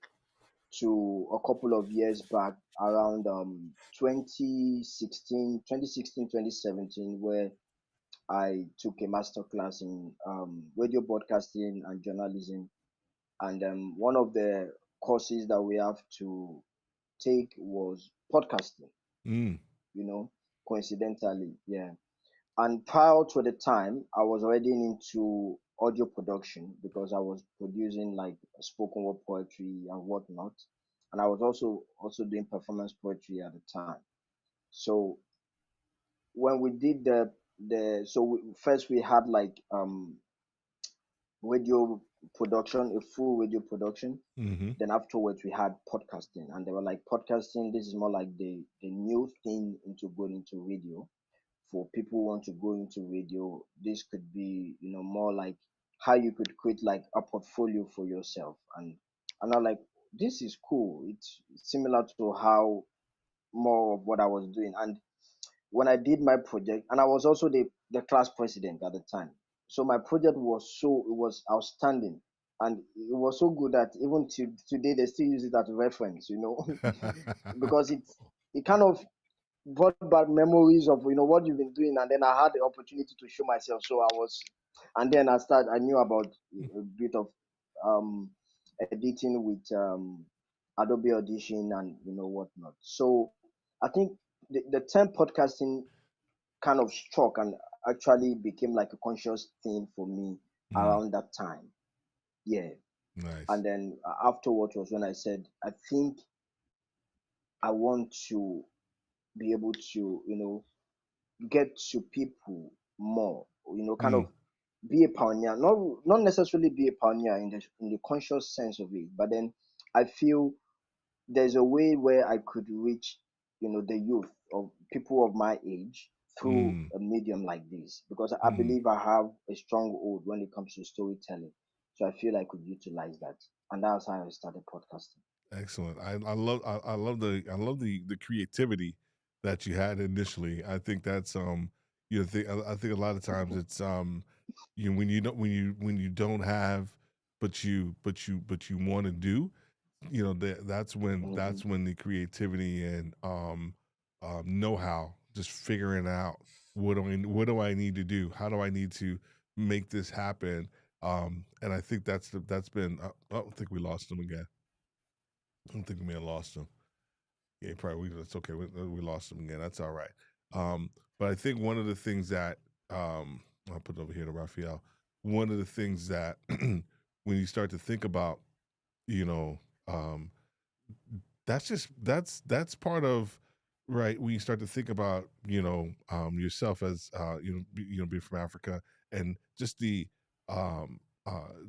to a couple of years back, around 2016, where I took a master class in radio broadcasting and journalism. And one of the courses that we have to take was podcasting, mm, you know, coincidentally. Yeah. And prior to the time, I was already into audio production because I was producing like spoken word poetry and whatnot. And I was also doing performance poetry at the time. So when we did first we had like radio production, a full radio production. mm-hmm. Then afterwards we had podcasting, and they were like, podcasting, this is more like the new thing into going into radio. For people who want to go into radio, this could be, more like how you could create like a portfolio for yourself. And I'm like, this is cool. It's similar to how more of what I was doing. And when I did my project, and I was also the class president at the time. So my project was outstanding. And it was so good that even to today they still use it as a reference, because it kind of brought back memories of what you've been doing. And then I had the opportunity to show myself. So and then I knew about a bit of um editing with Adobe Audition and whatnot. So I think the term podcasting kind of struck and actually became like a conscious thing for me Mm, around that time. Yeah. nice. And then afterwards was when I said, I think I want to be able to, get to people more, kind Mm, of be a pioneer, not necessarily be a pioneer in the conscious sense of it, but then I feel there's a way where I could reach, the youth of people of my age through mm, a medium like this, because I mm. believe I have a stronghold when it comes to storytelling. So I feel I could utilize that, and that's how I started podcasting. Excellent. I love the creativity that you had initially. I think that's I think a lot of times it's when you don't when you don't have but you want to do, Hmm. that's when the creativity and know-how, just figuring out what do I need to do, how do I need to make this happen. And I think that's been I don't think we lost them again. I don't think we may have lost him. Yeah, probably. It's okay. We lost him again. That's all right. Um, but I think one of the things that I'll put it over here to Raphael. One of the things that when you start to think about, you know, um, that's part of. right, when you start to think about, yourself as, being from Africa, and just the um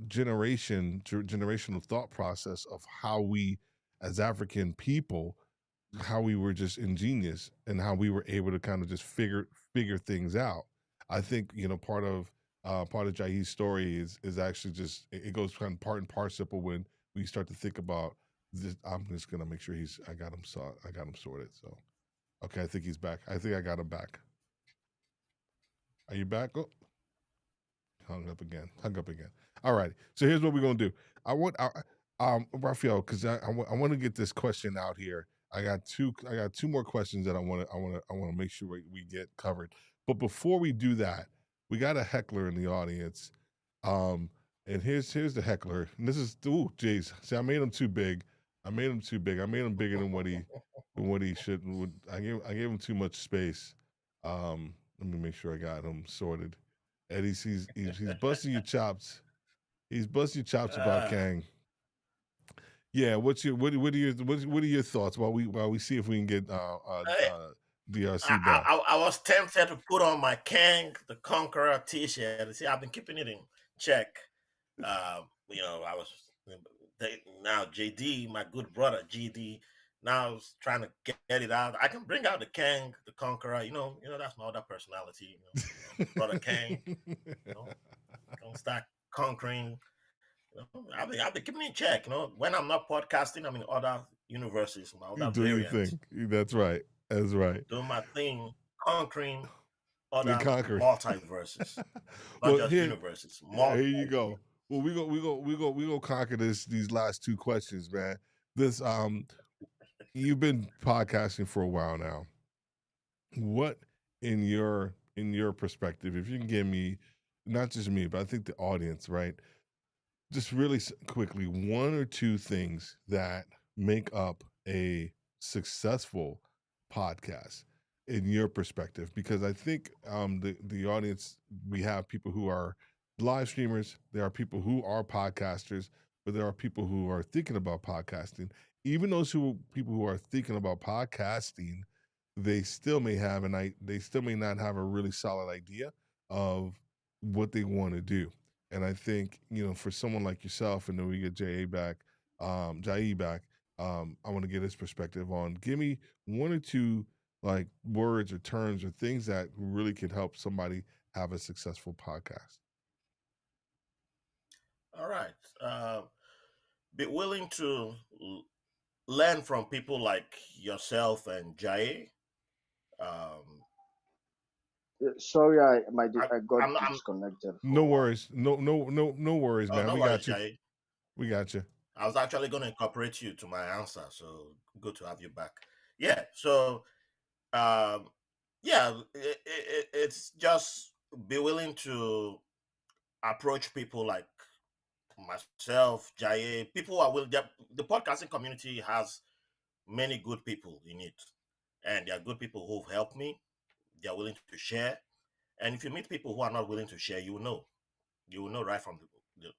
generational thought process of how we, as African people, how we were just ingenious and how we were able to kind of just figure things out. I think, part of Jahi's story is actually just, it goes kind of part and parcel when we start to think about this. I'm just gonna make sure I got him sorted. So okay, I think he's back. I think I got him back. Are you back? Oh, hung up again. Hung up again. All right. So here's what we're gonna do. Raphael, because I want to get this question out here. I got two more questions that I want to make sure we get covered. But before we do that, we got a heckler in the audience. Um, and here's the heckler. And this is, ooh, jeez. See, I made him too big. I made him too big. I made him bigger than what he should. I gave him too much space. Let me make sure I got him sorted. Eddie's he's busting your chops. He's busting your chops about Uh, Kang. Yeah, what are your thoughts while we see if we can get I, DRC back? I was tempted to put on my Kang the Conqueror T-shirt. See, I've been keeping it in check. I was now JD, my good brother GD. Now I was trying to get it out. I can bring out the Kang the Conqueror. That's my other personality. Brother Kang. Don't start conquering. I've been keeping it in check. When I'm not podcasting, I'm in other universes, my You other do your variants, thing. That's right. That's right. doing my thing, conquering The other conquer. multiverses, not Well, just universes. here you go. Well, we go conquer these last two questions, man. This you've been podcasting for a while now. What in your perspective, if you can give me, not just me, but I think the audience, right? Just really quickly, one or two things that make up a successful podcast in your perspective, because I think the audience, we have people who are live streamers, there are people who are podcasters, but there are people who are thinking about podcasting. Even those people who are thinking about podcasting, they still may not have a really solid idea of what they want to do. And I think, for someone like yourself, and then we get Jai back, I want to get his perspective on, give me one or two like words or terms or things that really can help somebody have a successful podcast. All right. Be willing to learn from people like yourself and Jai. Um, Sorry, I, I got I'm disconnected for No a while. worries. No worries, oh, man. no We worries, got you. Jai. We got you. I was actually going to incorporate you to my answer, so good to have you back. Yeah. So, um, yeah, it's just be willing to approach people like myself, Jaye, people who are willing. The podcasting community has many good people in it, and there are good people who've helped me. They are willing to share, and if you meet people who are not willing to share, you will know right from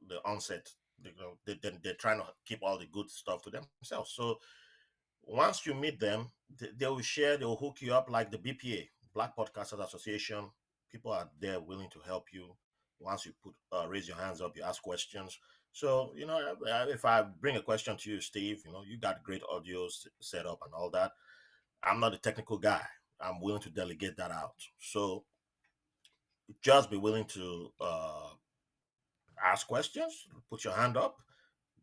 the onset. They're trying to keep all the good stuff to themselves. So once you meet them, they will share, they will hook you up like the BPA, Black Podcasters Association. People are there willing to help you. Once you raise your hands up, you ask questions. So, if I bring a question to you, Steve, you got great audio set up and all that. I'm not a technical guy. I'm willing to delegate that out. So just be willing to ask questions, put your hand up,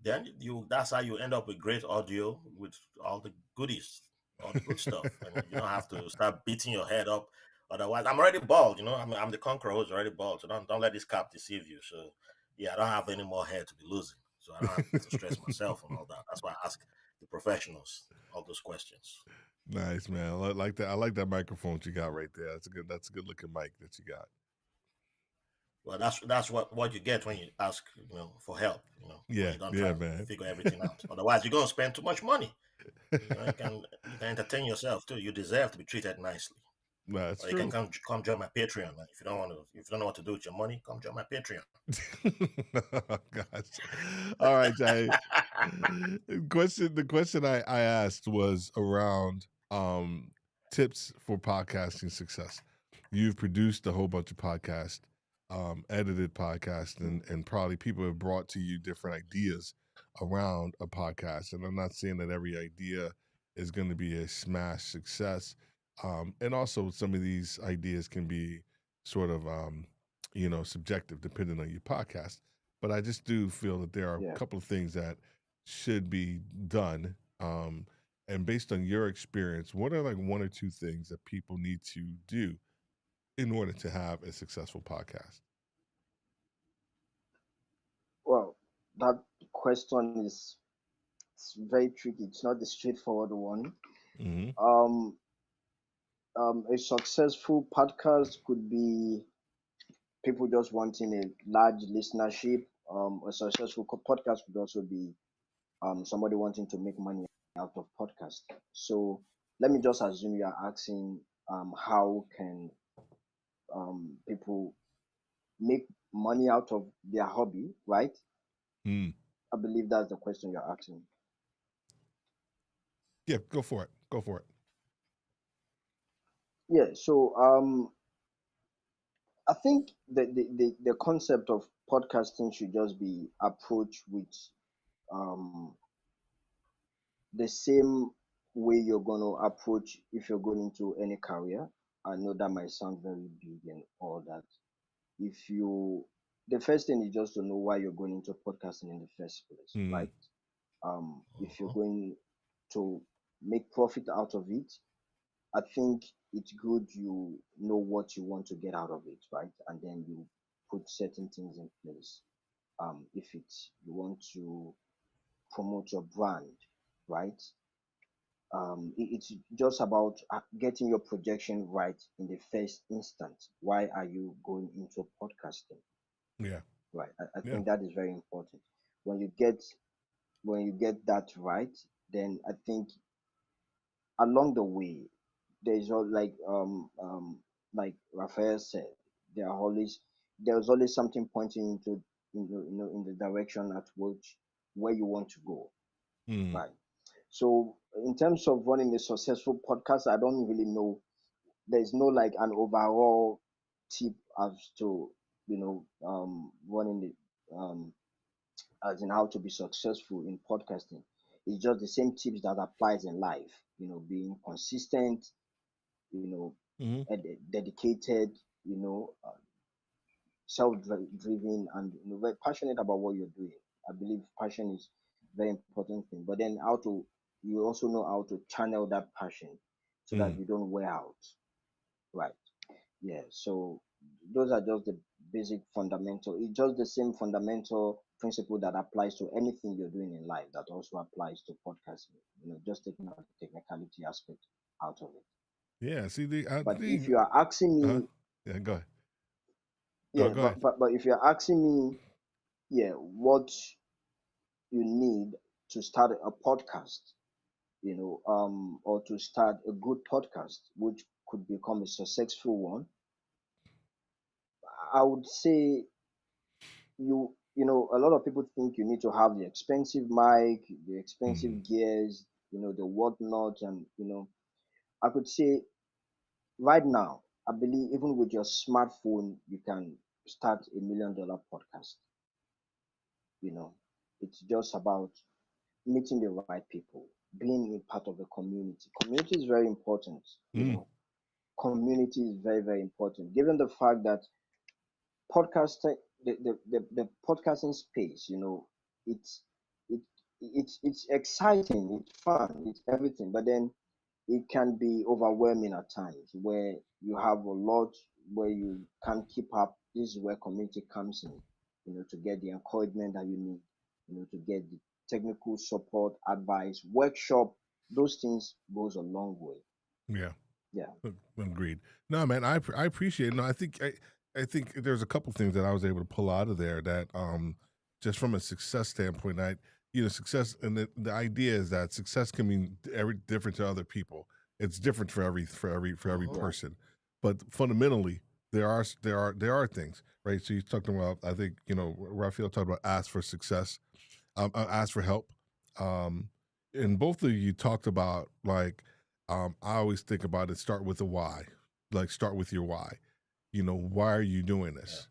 then that's how you end up with great audio with all the goodies, all the good stuff, and you don't have to start beating your head up. Otherwise, I'm already bald. I'm the conqueror who's already bald. So don't let this cap deceive you. So yeah, I don't have any more hair to be losing. So I don't have to stress myself and all that. That's why I ask the professionals all those questions. Nice, man. I like that. I like that microphone you got right there. That's a good looking mic that you got. Well, that's what you get when you ask, for help. When Yeah, you don't try yeah, to man. figure everything out. Otherwise, you're gonna spend too much money. You can entertain yourself too. You deserve to be treated nicely. That's Or you can true. come join my Patreon. If you don't know what to do with your money, come join my Patreon. Oh, gosh. All right, Jay. The question I asked was around tips for podcasting success. You've produced a whole bunch of podcasts, edited podcasts, and probably people have brought to you different ideas around a podcast. And I'm not saying that every idea is going to be a smash success. And also, some of these ideas can be sort of, subjective depending on your podcast. But I just do feel that there are a Yeah. couple of things that should be done. And based on your experience, what are like one or two things that people need to do in order to have a successful podcast? Well, that question is it's very tricky. It's not the straightforward one. Mm-hmm. Um, a successful podcast could be people just wanting a large listenership. A successful podcast could also be somebody wanting to make money out of podcast. So let me just assume you are asking how can people make money out of their hobby, right? Mm. I believe that's the question you're asking. Yeah, go for it. Go for it. Yeah, so I think the concept of podcasting should just be approached with um, the same way you're going to approach if you're going into any career. I know that might sound very big and all that. If you, the first thing is just to know why you're going into podcasting in the first place, Mm. right? If you're going to make profit out of it, I think it's good you know what you want to get out of it, right? And then you put certain things in place. If it's you want to promote your brand, right? It's just about getting your projection right in the first instance. Why are you going into podcasting? Yeah. Right. I Yeah. think that is very important. When you get that right, then I think along the way there's all like Raphael said, there's always something pointing into in the direction at which where you want to go. Mm. Right. So in terms of running a successful podcast, I don't really know. There's no like an overall tip as to running the as in how to be successful in podcasting. It's just the same tips that applies in life. Being consistent, you know, Mm-hmm. dedicated, self-driven, and very passionate about what you're doing. I believe passion is very important thing. But then you also know how to channel that passion so that Mm. you don't wear out. Right. Yeah. So those are just the basic fundamental. It's just the same fundamental principle that applies to anything you're doing in life that also applies to podcasting. Just taking out the technicality aspect out of it. Yeah. See, I But if think. you are asking me, Yeah. Go ahead. yeah, Go ahead. but if you're asking me, yeah, what you need to start a podcast, or to start a good podcast, which could become a successful one, I would say a lot of people think you need to have the expensive mic, the Mm. expensive gears, the whatnot, and I could say right now, I believe even with your smartphone, you can start $1 million podcast. You know, it's just about meeting the right people, being a part of the community. Community is very important. Mm. Community is very, very important. Given the fact that podcasting, the podcasting space, it's it it's exciting, it's fun, it's everything, but then it can be overwhelming at times where you have a lot where you can't keep up. This is where community comes in, to get the encouragement that you need, to get the technical support, advice, workshop. Those things goes a long way. Yeah. Yeah. Agreed. No, man, I appreciate it. No, I think there's a couple things that I was able to pull out of there that just from a success standpoint, success, and the idea is that success can mean every different to other people. It's different for every Mhm. Yeah. person, but fundamentally there are things, right? So you talked about, I think, Raphael talked about ask for success, ask for help, and both of you talked about like I always think about it. Start with the why. Like start with your why. Why are you doing Yeah. this?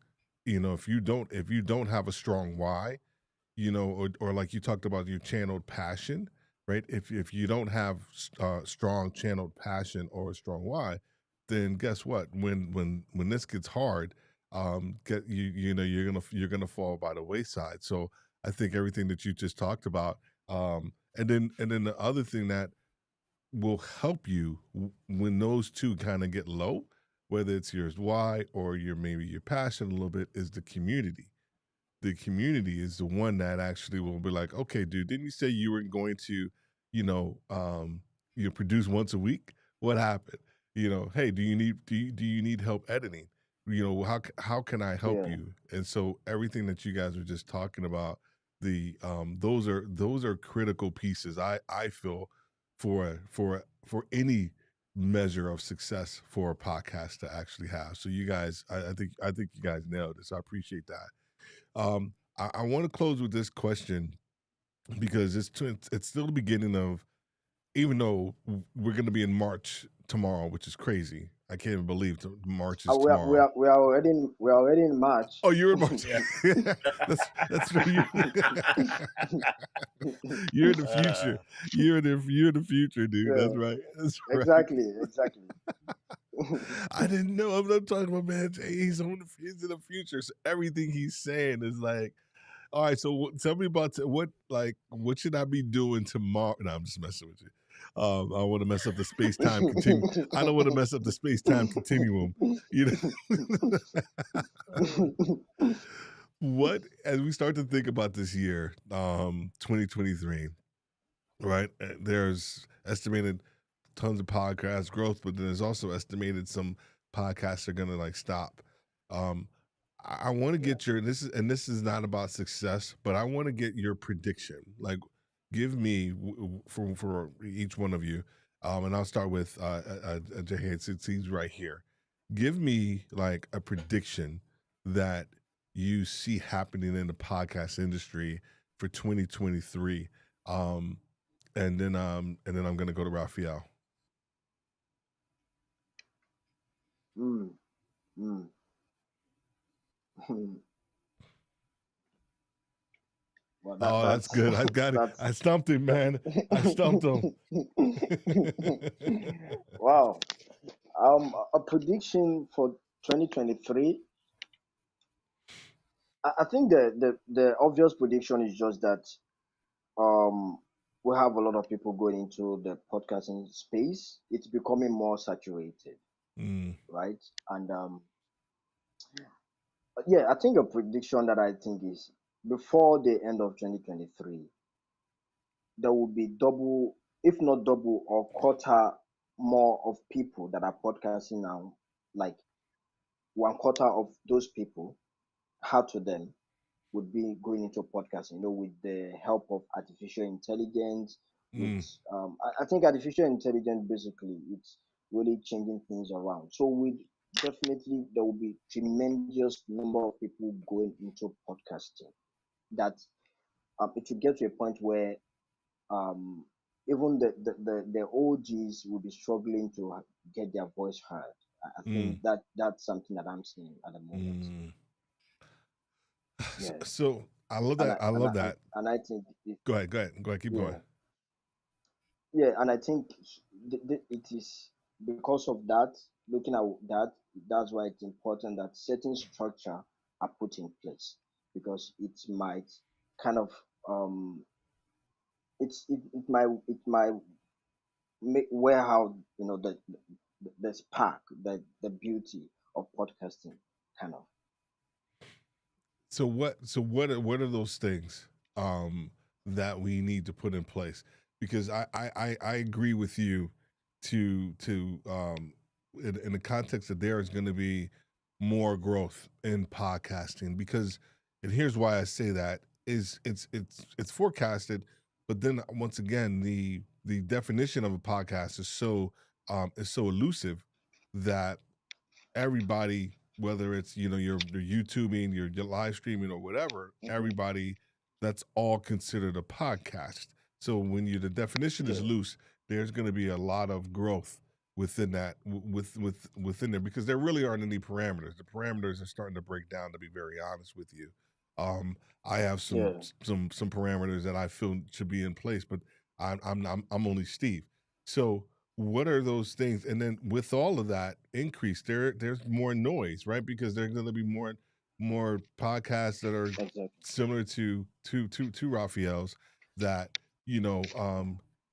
If you don't have a strong why, or like you talked about your channeled passion, right? If you don't have strong channeled passion or a strong why, then guess what? When this gets hard, get you're gonna fall by the wayside. So I think everything that you just talked about, and then the other thing that will help you when those two kind of get low, whether it's your why or maybe your passion a little bit, is the community. The community is the one that actually will be like, okay, dude, didn't you say you were going to, you know, um, produce once a week? What happened? Hey, do you need help editing? How can I help Yeah. you? And so everything that you guys were just talking about, those are critical pieces. I feel for any measure of success for a podcast to actually have. So you guys, I think you guys nailed it. So I appreciate that. I want to close with this question because it's still the beginning of, even though we're going to be in March tomorrow, which is crazy. I can't even believe March is We are we tomorrow. are we are already in March. Oh, you're in March. Yeah. That's right. You're in the future. You're in the future, dude. That's Yeah, right. That's right. exactly. I didn't know. I'm not talking about, man. He's he's in the future. So everything he's saying is like, all right. So tell me about what should I be doing tomorrow? No, I'm just messing with you. I want to mess up the space time continue. I don't want to mess up the space time continuum. You know, what as we start to think about this year, 2023, right? There's estimated tons of podcast growth, but then there's also estimated some podcasts are gonna like stop. Um, I want to Yeah. get this is not about success, but I want to get your prediction. Like, give me for each one of you, and I'll start with Jahan since he's right here. Give me like a prediction that you see happening in the podcast industry for 2023. Um, and then I'm gonna go to Raphael. Mm, mm. Well, Oh, that's good. I got it. that's I stumped him, man. I stumped him. wow. A prediction for 2023. I think the obvious prediction is just that um we have a lot of people going into the podcasting space. It's becoming more saturated, Mm, right? And yeah, I think a prediction that I think is before the end of 2023, there will be double, if not double or quarter more of people that are podcasting now. Like one quarter of those people, half to them, would be going into podcasting, with the help of artificial intelligence. With mm, I think artificial intelligence basically it's really changing things around. So with definitely there will be tremendous number of people going into podcasting. That it will get to a point where um, even the OGs will be struggling to get their voice heard. I think mm, that's something that I'm seeing at the moment. mm. So, Yes, so I love and that. I love that. I think Go ahead. Go ahead. Go ahead. Keep going. yeah, yeah, and I think it is because of that. Looking at that, that's why it's important that certain structure are put in place, because it might kind of it might make warehouse the spark, the beauty of podcasting, kind of. So what are those things that we need to put in place? Because I agree with you to in the context that there is going to be more growth in podcasting, because and here's why I say that is it's forecasted, but then once again the definition of a podcast is so elusive that everybody, whether it's you're YouTubing, you're live streaming or whatever, Mhm. everybody, that's all considered a podcast. So when the definition is Yeah. loose, there's going to be a lot of growth within that within there, because there really aren't any parameters. The parameters are starting to break down, to be very honest with you. um I have Yeah. some parameters that I feel should be in place, but I'm only Steve. So what are those things? And then with all of that increase, there's more noise, right? Because there's going to be more podcasts that are Exactly. similar to Raphael's, that you know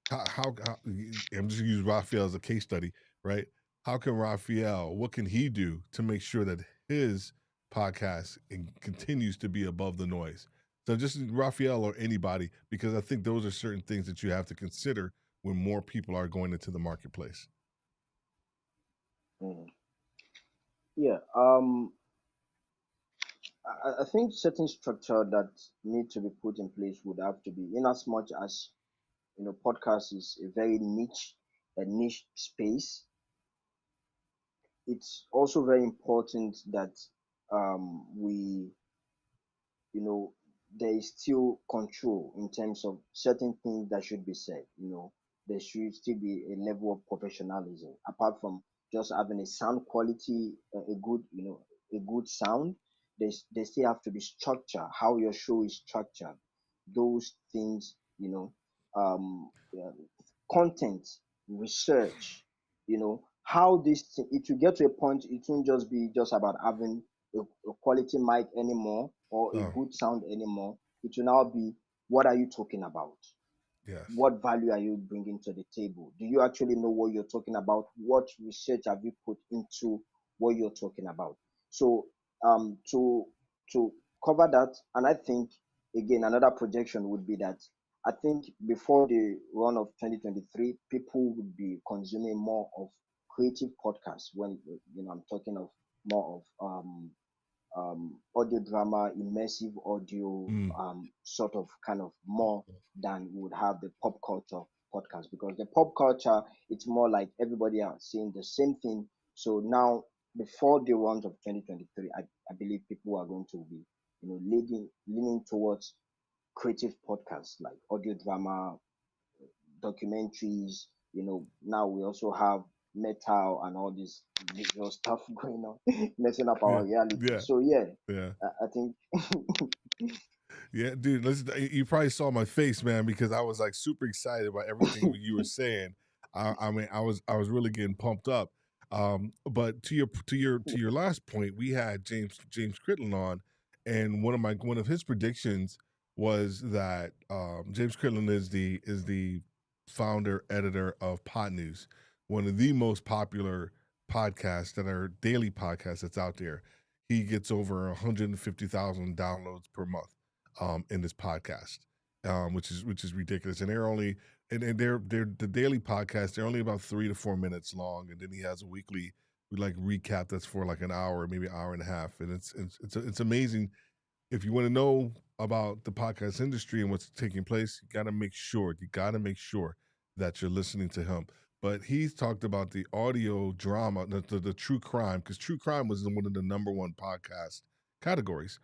how I'm just gonna use Raphael as a case study, right? How can Raphael, what can he do to make sure that his podcast continues to be above the noise? So just Raphael or anybody, because I think those are certain things that you have to consider when more people are going into the marketplace. Mhm. Yeah. I think certain structure that need to be put in place would have to be, in as much as podcast is a niche space. It's also very important that we, you know, there is still control in terms of certain things that should be said. There should still be a level of professionalism apart from just having a sound quality, a good, a good sound. There still have to be structure, how your show is structured, those things, content, research, how it will get to a point, it won't just be just about having a quality mic anymore or a Oh, good sound anymore. It will now be, what are you talking about? yes. What value are you bringing to the table? Do you actually know what you're talking about? What research have you put into what you're talking about? So to cover that, and I think again another projection would be that I think before the run of 2023, people would be consuming more of creative podcasts. When I'm talking of more of audio drama, immersive audio, Mm, sort of kind of more than would have the pop culture podcast, because the pop culture, it's more like everybody are saying the same thing. So now, before the round of 2023, I believe people are going to be, leaning towards creative podcasts like audio drama, documentaries. Now we also have metal and all this visual stuff going on, messing up yeah, our reality. yeah, So yeah, yeah. I think Yeah, dude, listen, you probably saw my face, man, because I was like super excited about everything you were saying. I mean, I was really getting pumped up. But to your last point, we had James Critlin on, and one of his predictions was that James Critlin is the founder editor of Pod News, one of the most popular podcasts that are daily podcasts that's out there. He gets over 150,000 downloads per month in this podcast, which is ridiculous. And they're the daily podcast. They're only about 3 to 4 minutes long, and then he has a weekly like recap that's for like an hour, maybe an hour and a half. And it's amazing. If you want to know about the podcast industry and what's taking place, you got to make sure that you're listening to him. But he's talked about the audio drama, the true crime, because true crime was one of the number one podcast categories.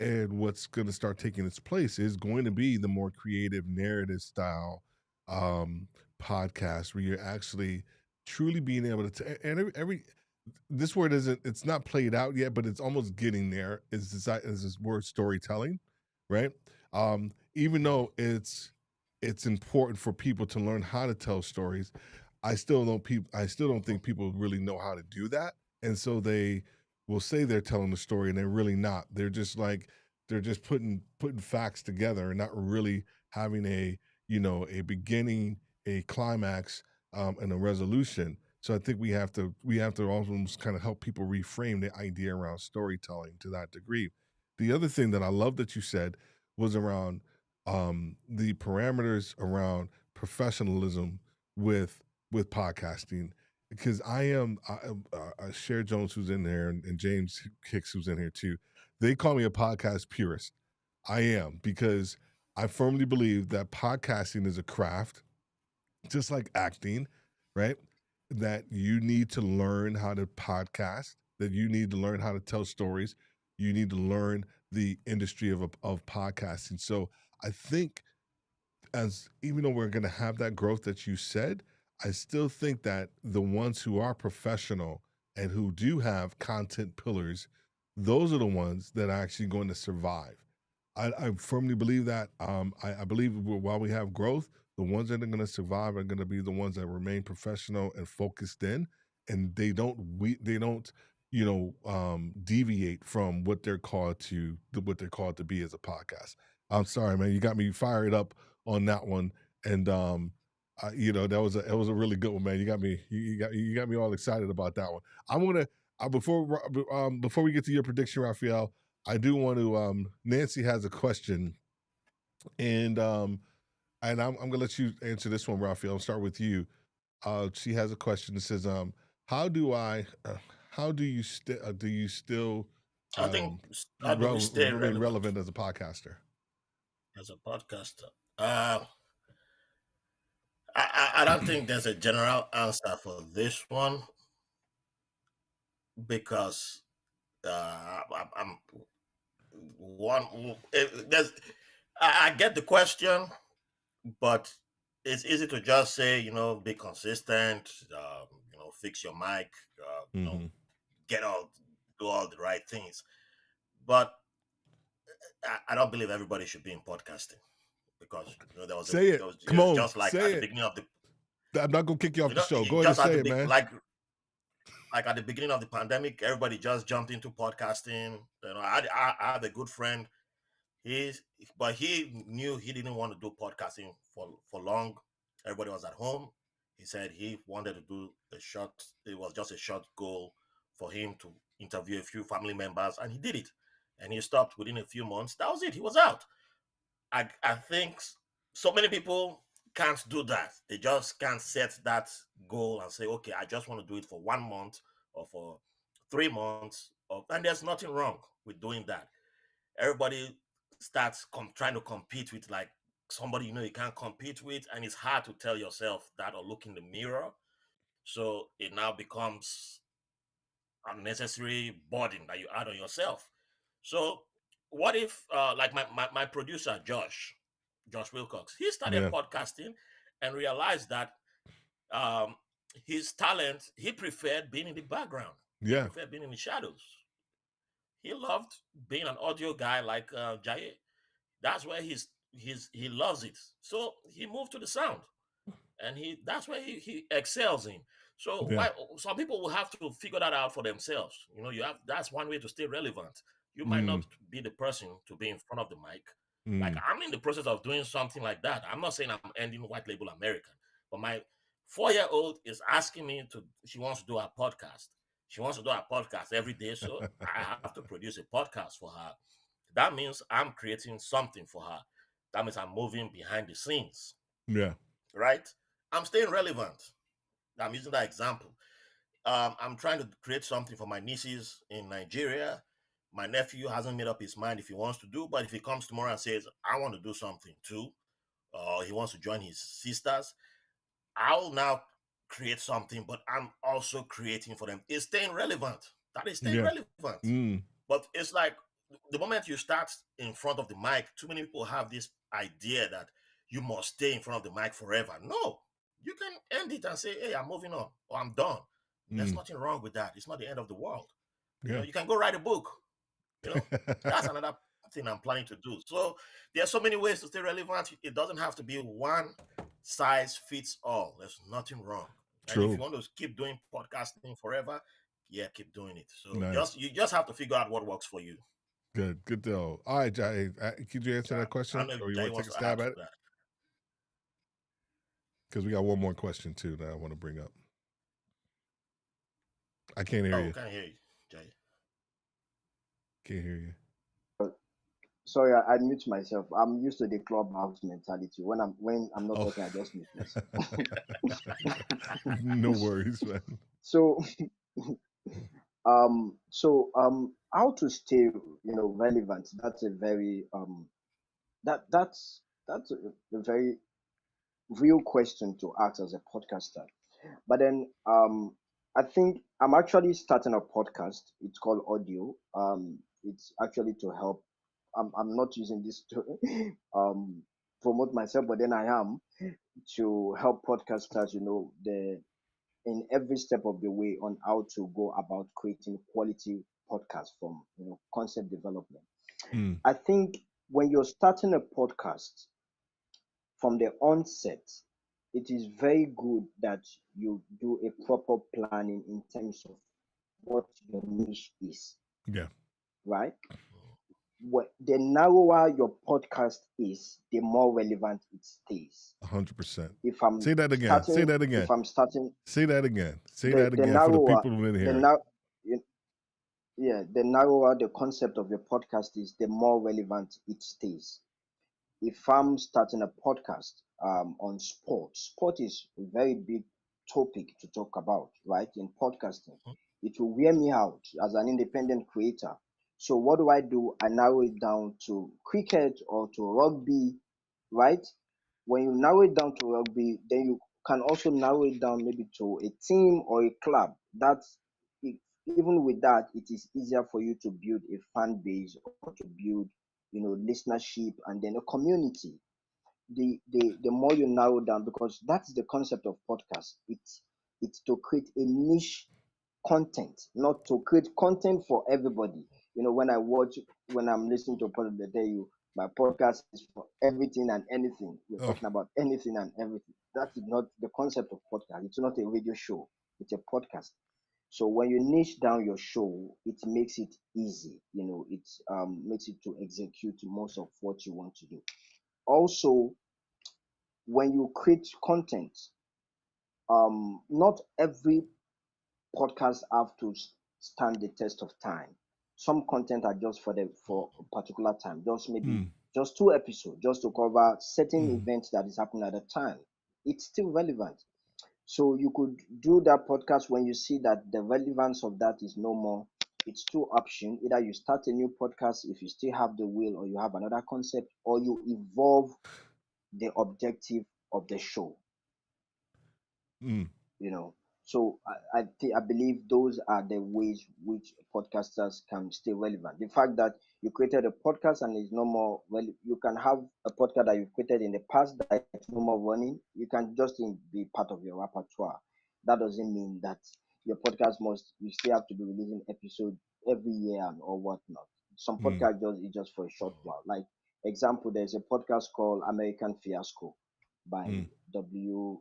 And what's going to start taking its place is going to be the more creative narrative style um, podcast, where you're actually truly being able to. And every this word isn't. It's not played out yet, but it's almost getting there. Is this word storytelling, right? Even though it's important for people to learn how to tell stories, I still don't think people really know how to do that, and so they will say they're telling the story and they're really not. They're just putting facts together and not really having a beginning, a climax, and a resolution. So I think we have to almost kind of help people reframe the idea around storytelling to that degree. The other thing that I love that you said was around the parameters around professionalism with podcasting, because Cher Jones, who's in there, and James Hicks, who's in here too. They call me a podcast purist. I am, because I firmly believe that podcasting is a craft, just like acting, right? That you need to learn how to podcast, that you need to learn how to tell stories, you need to learn the industry of podcasting. So I think as even though we're going to have that growth that you said, I still think that the ones who are professional and who do have content pillars, those are the ones that are actually going to survive. I firmly believe that. I believe while we have growth, the ones that are going to survive are going to be the ones that remain professional and focused in, and they don't deviate from what they're called to be as a podcast. I'm sorry, man. You got me fired up on that one, and that was a really good one, man. You got me all excited about that one. I want to before we get to your prediction, Raphael. I do want to. Nancy has a question, and I'm gonna let you answer this one, Raphael. I'll start with you. She has a question that says, how do I, how do you still I think, um, how do we stay remain relevant relevant as a podcaster? as a podcaster? I don't think there's a general answer for this one because I'm one. There's, I get the question, but it's easy to just say, be consistent, fix your mic, Mm-hmm. get all, do all the right things. But I don't believe everybody should be in podcasting because Say it. it Come was on, just like say at the it. beginning of the, I'm not gonna kick you off the show. Go ahead and just at say the it, big man. like at the beginning of the pandemic, everybody just jumped into podcasting. I have a good friend. He's but he knew he didn't want to do podcasting for long. Everybody was at home. He said he wanted to do a short. It was just a short goal for him to interview a few family members, and he did it. And he stopped within a few months. That was it. He was out. I think so many people can't do that. They just can't set that goal and say, okay, I just want to do it for 1 month or for 3 months. And there's nothing wrong with doing that. Everybody starts trying to compete with like somebody you can't compete with, and it's hard to tell yourself that or look in the mirror. So it now becomes unnecessary burden that you add on yourself. So what if like my producer Josh Wilcox, he started Yeah, podcasting and realized that um his talent, he preferred being in the background. He yeah, preferred being in the shadows. He loved being an audio guy like Jay. That's where he loves it. So he moved to the sound, and that's where he excels in. So yeah. why some people will have to figure that out for themselves. You have that's one way to stay relevant. You might Mm, not be the person to be in front of the mic. Like mm, I'm in the process of doing something like that. I'm not saying I'm ending White Label American, but my 4-year-old is asking me to. She wants to do a podcast. She wants to do a podcast every day, so I have to produce a podcast for her. That means I'm creating something for her. That means I'm moving behind the scenes, yeah, right? I'm staying relevant. I'm using that example. I'm trying to create something for my nieces in Nigeria. My nephew hasn't made up his mind if he wants to do, but if he comes tomorrow and says, I want to do something too, or he wants to join his sisters, I'll now create something, but I'm also creating for them. It's staying relevant. That is staying yeah. relevant. Mm, But it's like the moment you start in front of the mic, too many people have this idea that you must stay in front of the mic forever. No, you can end it and say, hey, I'm moving on or I'm done. There's mm, nothing wrong with that. It's not the end of the world. yeah. You can go write a book. You know, that's another thing I'm planning to do. So there are so many ways to stay relevant. It doesn't have to be one size fits all. There's nothing wrong. And if True. you want to keep doing podcasting forever, yeah, keep doing it. So Nice. you just have to figure out what works for you. Good. Good deal. All right, Jai. Could you answer Yeah. that I don't question, know or if you Jay want to take wants a to add stab to at it? that. Because we got one more question too that I want to bring up. I can't hear Oh, you. can't hear you, Jay. Can't hear you. Sorry, I mute myself. I'm used to the clubhouse mentality. When I'm not Oh, talking, I just mute myself. no worries, man. So how to stay relevant? That's a very that's a very real question to ask as a podcaster. But then I think I'm actually starting a podcast. It's called Audio. It's actually to help. I'm not using this to promote myself, but then I am to help podcasters, in every step of the way on how to go about creating quality podcasts from concept development. Mm, I think when you're starting a podcast from the onset, it is very good that you do a proper planning in terms of what your niche is, yeah, right? The narrower your podcast is, the more relevant it stays. 100%. If I'm Say that again. Say starting, that if again. I'm starting Say that again. Say the that the again for the narrower, people who didn't the hear it. now, yeah, the narrower the concept of your podcast is, the more relevant it stays. If I'm starting a podcast on sport is a very big topic to talk about, right? In podcasting, it will wear me out as an independent creator. So what do? I narrow it down to cricket or to rugby, right? When you narrow it down to rugby, then you can also narrow it down maybe to a team or a club. That's it, even with that, it is easier for you to build a fan base or to build, listenership and then a community. The more you narrow down, because that's the concept of podcast. It's to create a niche content, not to create content for everybody. When I'm listening to a podcast, they tell you my podcast is for everything and anything. We're Oh, talking about anything and everything. That is not the concept of podcast. It's not a radio show, it's a podcast. So when you niche down your show, it makes it easy. It makes it to execute most of what you want to do. Also, when you create content, not every podcasts have to stand the test of time. Some content are just for a particular time, just maybe mm, just 2 episodes, just to cover certain mm, events that is happening at the time. It's still relevant. So you could do that podcast when you see that the relevance of that is no more. It's two options. Either you start a new podcast if you still have the will, or you have another concept, or you evolve the objective of the show. mm. you know so I believe those are the ways which podcasters can stay relevant. The fact that you created a podcast and is no more, well, you can have a podcast that you created in the past that is no more running. You can just be part of your repertoire. That doesn't mean that your podcast must, you still have to be releasing episode every year and or whatnot. Some Mm, podcast just is just for a short while. Like example, there's a podcast called American Fiasco by mm, W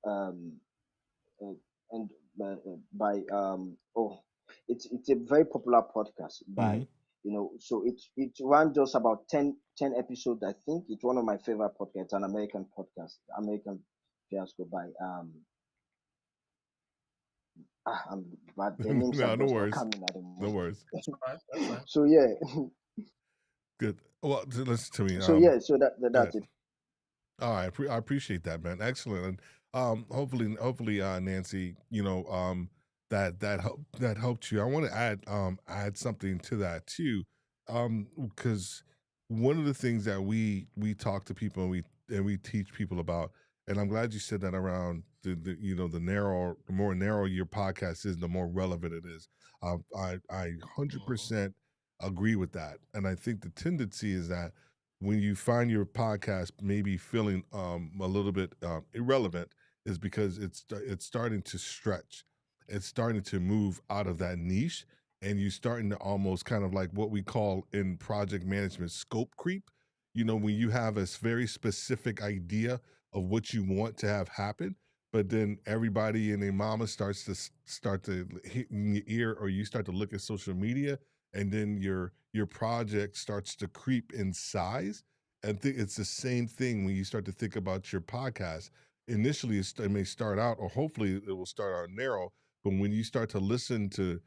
um uh, and by oh it's a very popular podcast by, mm. so it ran just about 10 episodes. I think it's one of my favorite podcasts, an American podcast, American Fiasco by I'm, but the names are No, no just not worries. coming at the No moment. worries. That's fine. That's fine. So yeah. Good. Well, listen to me. So yeah, so Yeah. that's it. All right, I appreciate that, man. Excellent. And hopefully, Nancy, that helped you. I want to add something to that too, because one of the things that we talk to people and we teach people about, and I'm glad you said that around the more narrow your podcast is, the more relevant it is. I Mhm. 100% agree with that, and I think the tendency is that when you find your podcast maybe feeling a little bit irrelevant is because it's starting to stretch, it's starting to move out of that niche, and you starting to almost kind of like what we call in project management scope creep. When you have a very specific idea of what you want to have happen, but then everybody and their mama start to hit in your ear, or you start to look at social media, and then your project starts to creep in size. And it's the same thing when you start to think about your podcast. Initially, it may start out, or hopefully it will start out narrow, but when you start to listen to,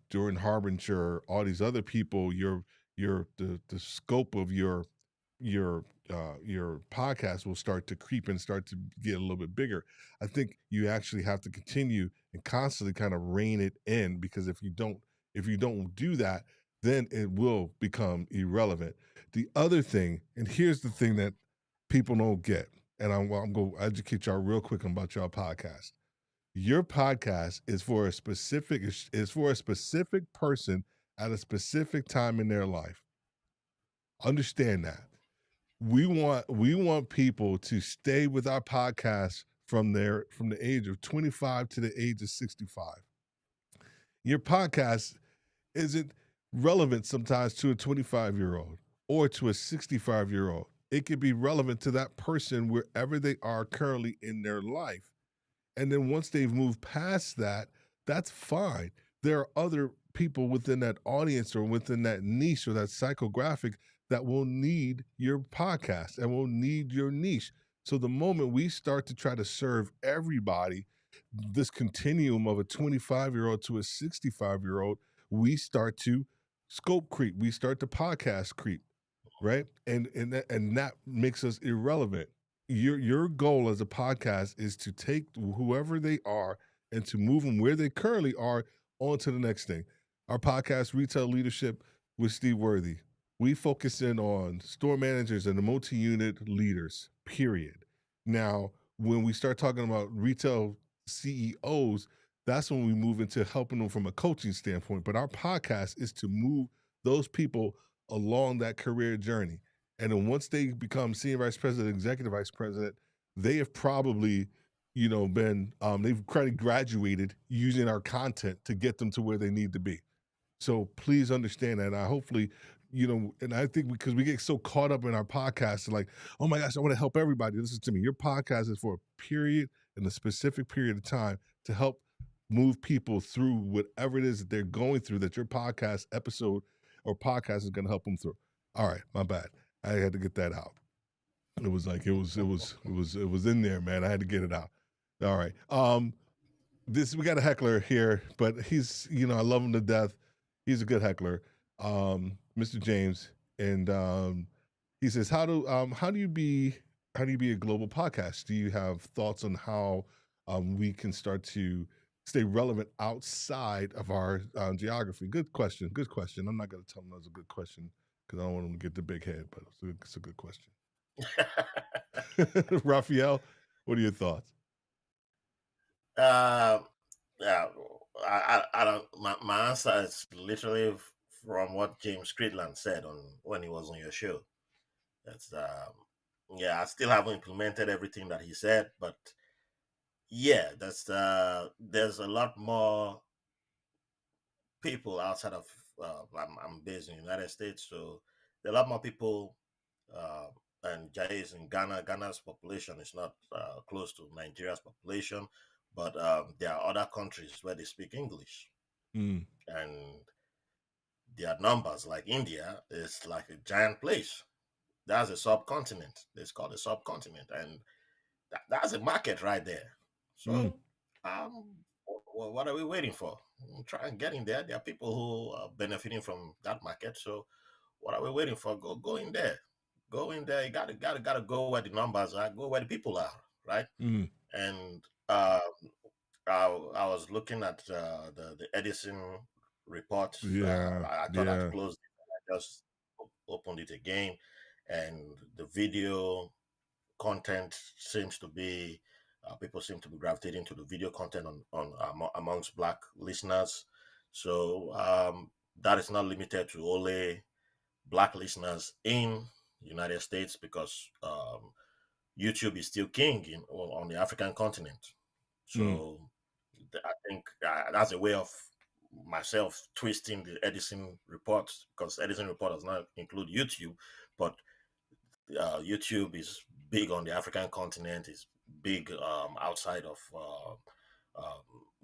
during Harbinger, all these other people, the scope of your podcast will start to creep and start to get a little bit bigger. I think you actually have to continue and constantly kind of rein it in, because if you don't do that, then it will become irrelevant. The other thing, and here's the thing that people don't get, and I'm going to educate y'all real quick about y'all podcast. Your podcast is for a specific person at a specific time in their life. Understand that. we want people to stay with our podcast from the age of 25 to the age of 65. Your podcast isn't relevant sometimes to a 25-year-old or to a 65-year-old. It could be relevant to that person wherever they are currently in their life. And then once they've moved past that, that's fine. There are other people within that audience or within that niche or that psychographic that will need your podcast and will need your niche. So the moment we start to try to serve everybody, this continuum of a 25-year-old to a 65-year-old, we start to scope creep. We start to podcast creep, right? And that makes us irrelevant. Your goal as a podcast is to take whoever they are and to move them where they currently are on to the next thing. Our podcast, Retail Leadership with Steve Worthy, we focus in on store managers and the multi-unit leaders, period. Now, when we start talking about retail CEOs, that's when we move into helping them from a coaching standpoint. But our podcast is to move those people along that career journey. And then once they become senior vice president, executive vice president, they have probably, been they've kind of graduated using our content to get them to where they need to be. So please understand that. I hopefully, and I think because we get so caught up in our podcast, like, oh my gosh, I want to help everybody. Listen to me. Your podcast is for a period and a specific period of time to help move people through whatever it is that they're going through that your podcast episode or podcast is going to help them through. All right, my bad. I had to get that out. It was in there, man. I had to get it out. All right. We got a heckler here, but he's, I love him to death. He's a good heckler, Mr. James, and he says, how do you be a global podcast? Do you have thoughts on how we can start to stay relevant outside of our geography? Good question. I'm not going to tell him that was a good question because I don't want him to get the big head, but it's a good question. Raphael, what are your thoughts? Yeah, I don't. My answer is literally from what James Cridland said when he was on your show. That's I still haven't implemented everything that he said, but yeah, there's a lot more people outside of. I'm based in the United States, so there are a lot more people. And Jay is in Ghana. Ghana's population is not close to Nigeria's population, but there are other countries where they speak English, and their numbers, like India, is like a giant place. That's a subcontinent. It's called a subcontinent, and that's a market right there. So, what are we waiting for? Try and get in there. There are people who are benefiting from that market. So, what are we waiting for? Go in there. Go in there. You gotta go where the numbers are. Go where the people are, right? And I was looking at the Edison report. I thought I'd closed it. I just opened it again, and the video content seems to be people seem to be gravitating to the video content amongst Black listeners. So that is not limited to only Black listeners in the United States, because YouTube is still king on the African continent. So I think that's a way of myself twisting the Edison report, because Edison report does not include YouTube, but YouTube is big on the African continent, is big outside of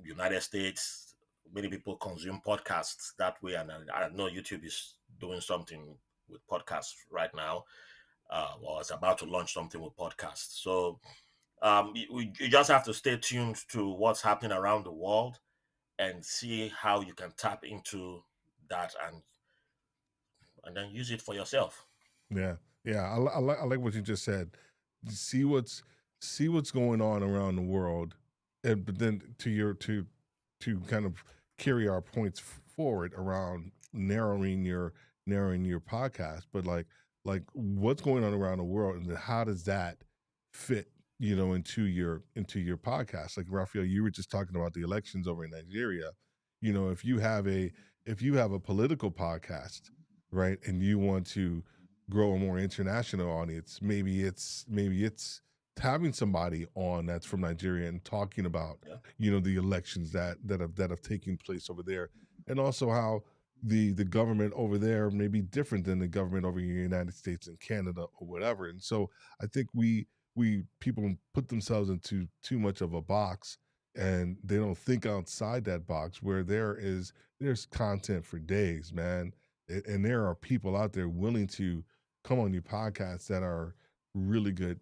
United States. Many people consume podcasts that way, and I know YouTube is doing something with podcasts right now, or is about to launch something with podcasts. So you just have to stay tuned to what's happening around the world and see how you can tap into that and then use it for yourself. Yeah. I like what you just said. See what's going on around the world, but then to kind of carry our points forward around narrowing your podcast, but like what's going on around the world, and how does that fit into your podcast? Like, Raphael, you were just talking about the elections over in Nigeria. If you have a political podcast, right, and you want to grow a more international audience. Maybe it's having somebody on that's from Nigeria and talking about Yeah. the elections that have taken place over there, and also how the government over there may be different than the government over here in the United States and Canada or whatever. And so I think we people put themselves into too much of a box, and they don't think outside that box where there's content for days, man. And there are people out there willing to come on your podcast that are really good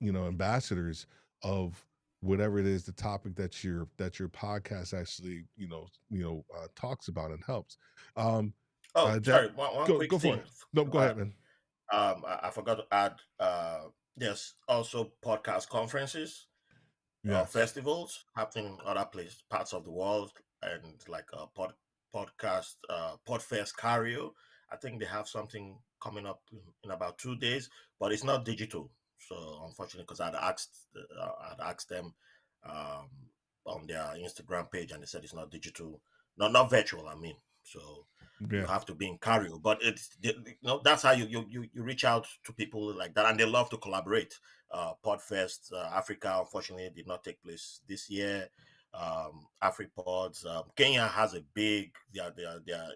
ambassadors of whatever it is, the topic that your podcast actually talks about and helps. um Oh, Jack, sorry. One quick go for thing it. No, to go ahead, add. man. I forgot to add. There's also podcast conferences, Yes. festivals happening in other places, parts of the world, and like a podcast, Podfest Cario. I think they have something coming up in about 2 days, but it's not digital. So unfortunately, because I'd asked them um, on their Instagram page, and they said it's not digital, not virtual. I mean, so you Yeah. have to be in Cario, but that's how you reach out to people like that, and they love to collaborate. Podfest Africa, unfortunately, did not take place this year. AfriPods, Kenya has a big their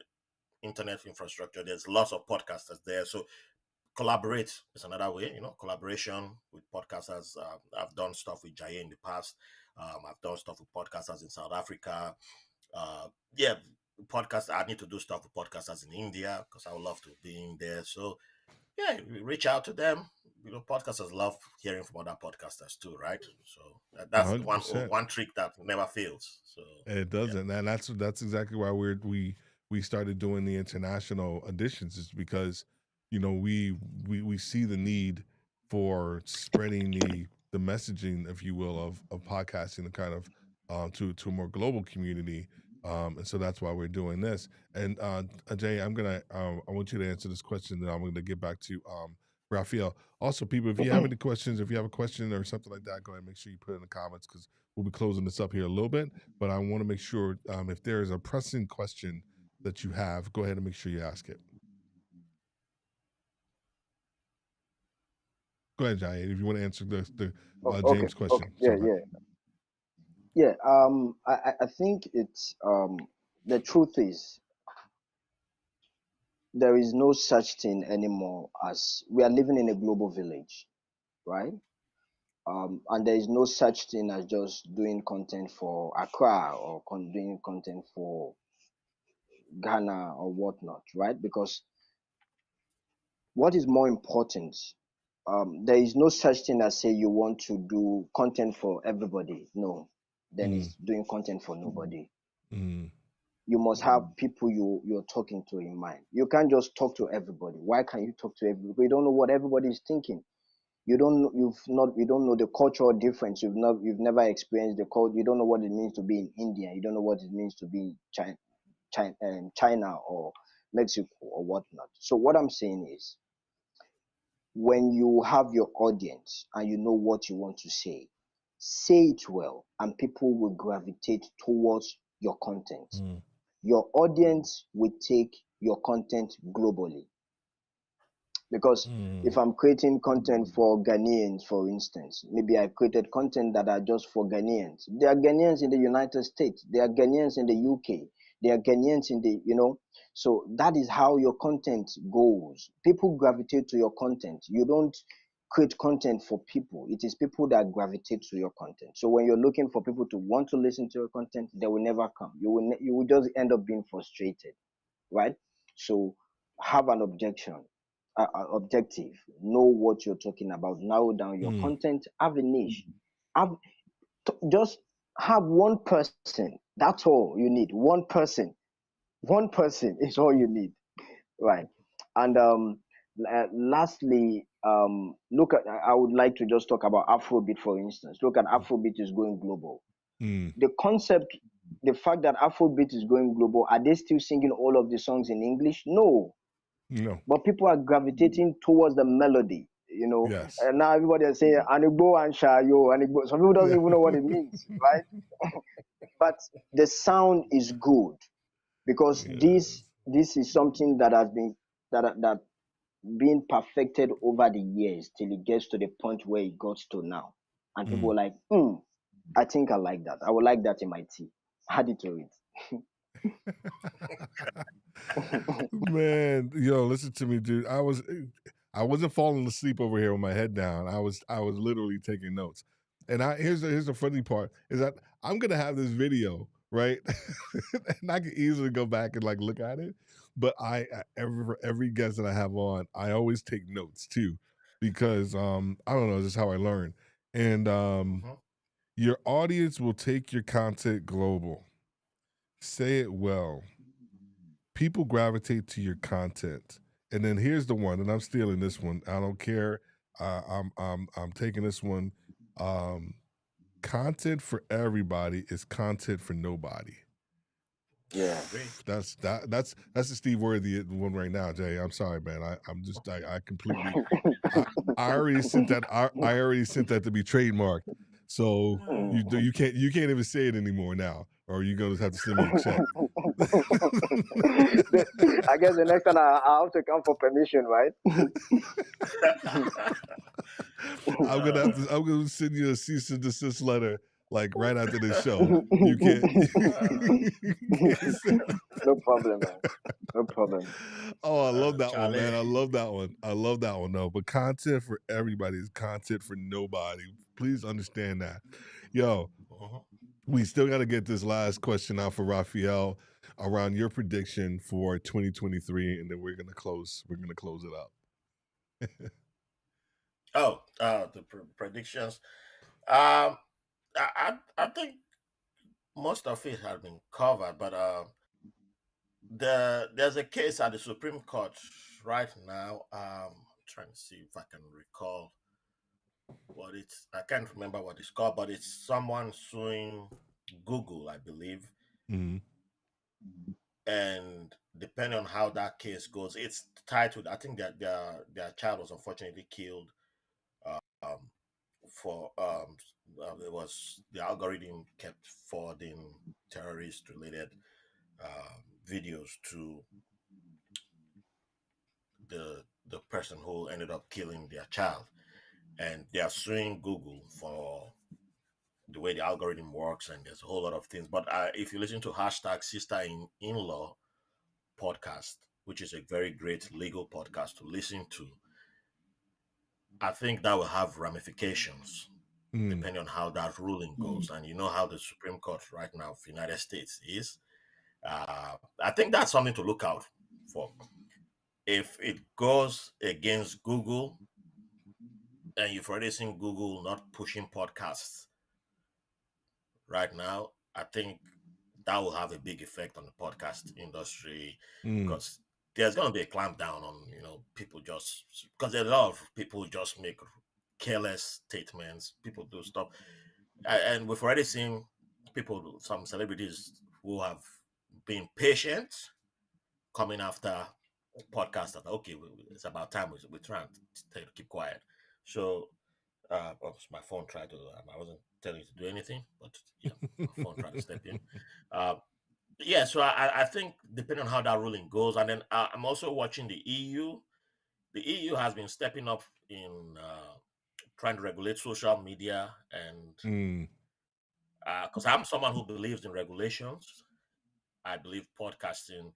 internet infrastructure. There's lots of podcasters there, so collaborate is another way. Collaboration with podcasters. I've done stuff with Jaye in the past. I've done stuff with podcasters in South Africa. Yeah, podcast. I need to do stuff with podcasters in India because I would love to be in there. So yeah, reach out to them. Podcasters love hearing from other podcasters too, right? So that's the one 100%. one trick that never fails. So It yeah. doesn't, and that's exactly why we started doing the international editions, is because we see the need for spreading the messaging, if you will, of podcasting, the kind of to a more global community. And so that's why we're doing this. And Jay, I want you to answer this question, then I'm gonna get back to Raphael. Also, people, if you have any questions, if you have a question or something like that, go ahead and make sure you put it in the comments, because we'll be closing this up here a little bit. But I want to make sure, if there is a pressing question that you have, go ahead and make sure you ask it. Go ahead, Jai, if you want to answer the Okay, James question. okay, yeah, Sorry. yeah. I think it's the truth is there is no such thing anymore as we are living in a global village, right? And there is no such thing as just doing content for Accra or doing content for Ghana or whatnot, right? Because what is more important? There is no such thing as say you want to do content for everybody. No, then it's doing content for nobody. Mm. You must have people you're talking to in mind. You can't just talk to everybody. Why can't you talk to everybody? You don't know what everybody is thinking. You don't know the cultural difference. You've never experienced the culture. You don't know what it means to be in India. You don't know what it means to be in China or Mexico or whatnot. So what I'm saying is, when you have your audience and you know what you want to say it well, and people will gravitate towards your content. Your audience will take your content globally. Because if I'm creating content for Ghanaians, for instance, maybe I created content that are just for Ghanaians. There are Ghanaians in the United States. There are Ghanaians in the UK. There are Ghanaians in the, so that is how your content goes. People gravitate to your content. You don't create content for people. It is people that gravitate to your content. So when you're looking for people to want to listen to your content, they will never come. You will just end up being frustrated, right? So have an objective, know what you're talking about, narrow down your content, have a niche, just have one person. That's all you need. One person is all you need, right? And lastly, look at, I would like to just talk about Afrobeat, for instance. Look at Afrobeat is going global. The concept, the fact that Afrobeat is going global, are they still singing all of the songs in English? No. But people are gravitating towards the melody, Yes. And now everybody is saying Anigbo and Shayo, Anigbo. Some people don't even know what it means, right? But the sound is good, because this is something that has been that being perfected over the years till it gets to the point where it got to now. And people Mm. were like, I think I like that. I would like that in my tea. Add it to it. Man, listen to me, dude. I wasn't falling asleep over here with my head down. I was literally taking notes. And here's the funny part is that I'm gonna have this video, right? And I can easily go back and like look at it. But every guest that I have on, I always take notes too, because I don't know, this is how I learn. And Mm-hmm. your audience will take your content global. Say it well. People gravitate to your content. And then here's the one, and I'm stealing this one. I don't care. I'm taking this one. Content for everybody is content for nobody. Yeah. That's the Steve Worthy one right now, Jay. I'm sorry, man. I completely I already sent that I already sent that to be trademarked. So you can't even say it anymore now, or you're gonna have to send me a check. I guess the next time I have to come for permission, right? I'm gonna send you a cease and desist letter like right after this show. You can't. No problem, man. No problem. Oh, I love that one, Charlie. man. I love that one. I love that one, though. But content for everybody is content for nobody. Please understand that. Yo, we still got to get this last question out for Raphael around your prediction for 2023, and then we're gonna close. We're gonna close it up. The predictions. I think most of it has been covered, but there's a case at the Supreme Court right now. I'm trying to see if I can recall what it's. I can't remember what it's called, but it's someone suing Google, I believe. Mm-hmm. And depending on how that case goes, it's titled. I think that their child was unfortunately killed. It was the algorithm kept forwarding terrorist-related videos to the person who ended up killing their child, and they are suing Google for the way the algorithm works, and there's a whole lot of things. But if you listen to hashtag Sister-in-Law podcast, which is a very great legal podcast to listen to, I think that will have ramifications depending on how that ruling goes. And you know how the Supreme Court right now of the United States is. I think that's something to look out for. If it goes against Google, and you've already seen Google not pushing podcasts right now, I think that will have a big effect on the podcast industry because there's going to be a clampdown on people just because a lot of people just make careless statements. People do stuff, and we've already seen some celebrities who have been patient coming after podcasts that it's about time we're trying to keep quiet. So my phone tried to. I wasn't telling you to do anything, but my phone tried to step in. So I think depending on how that ruling goes, and then I'm also watching the EU. The EU has been stepping up in trying to regulate social media, and because I'm someone who believes in regulations, I believe podcasting.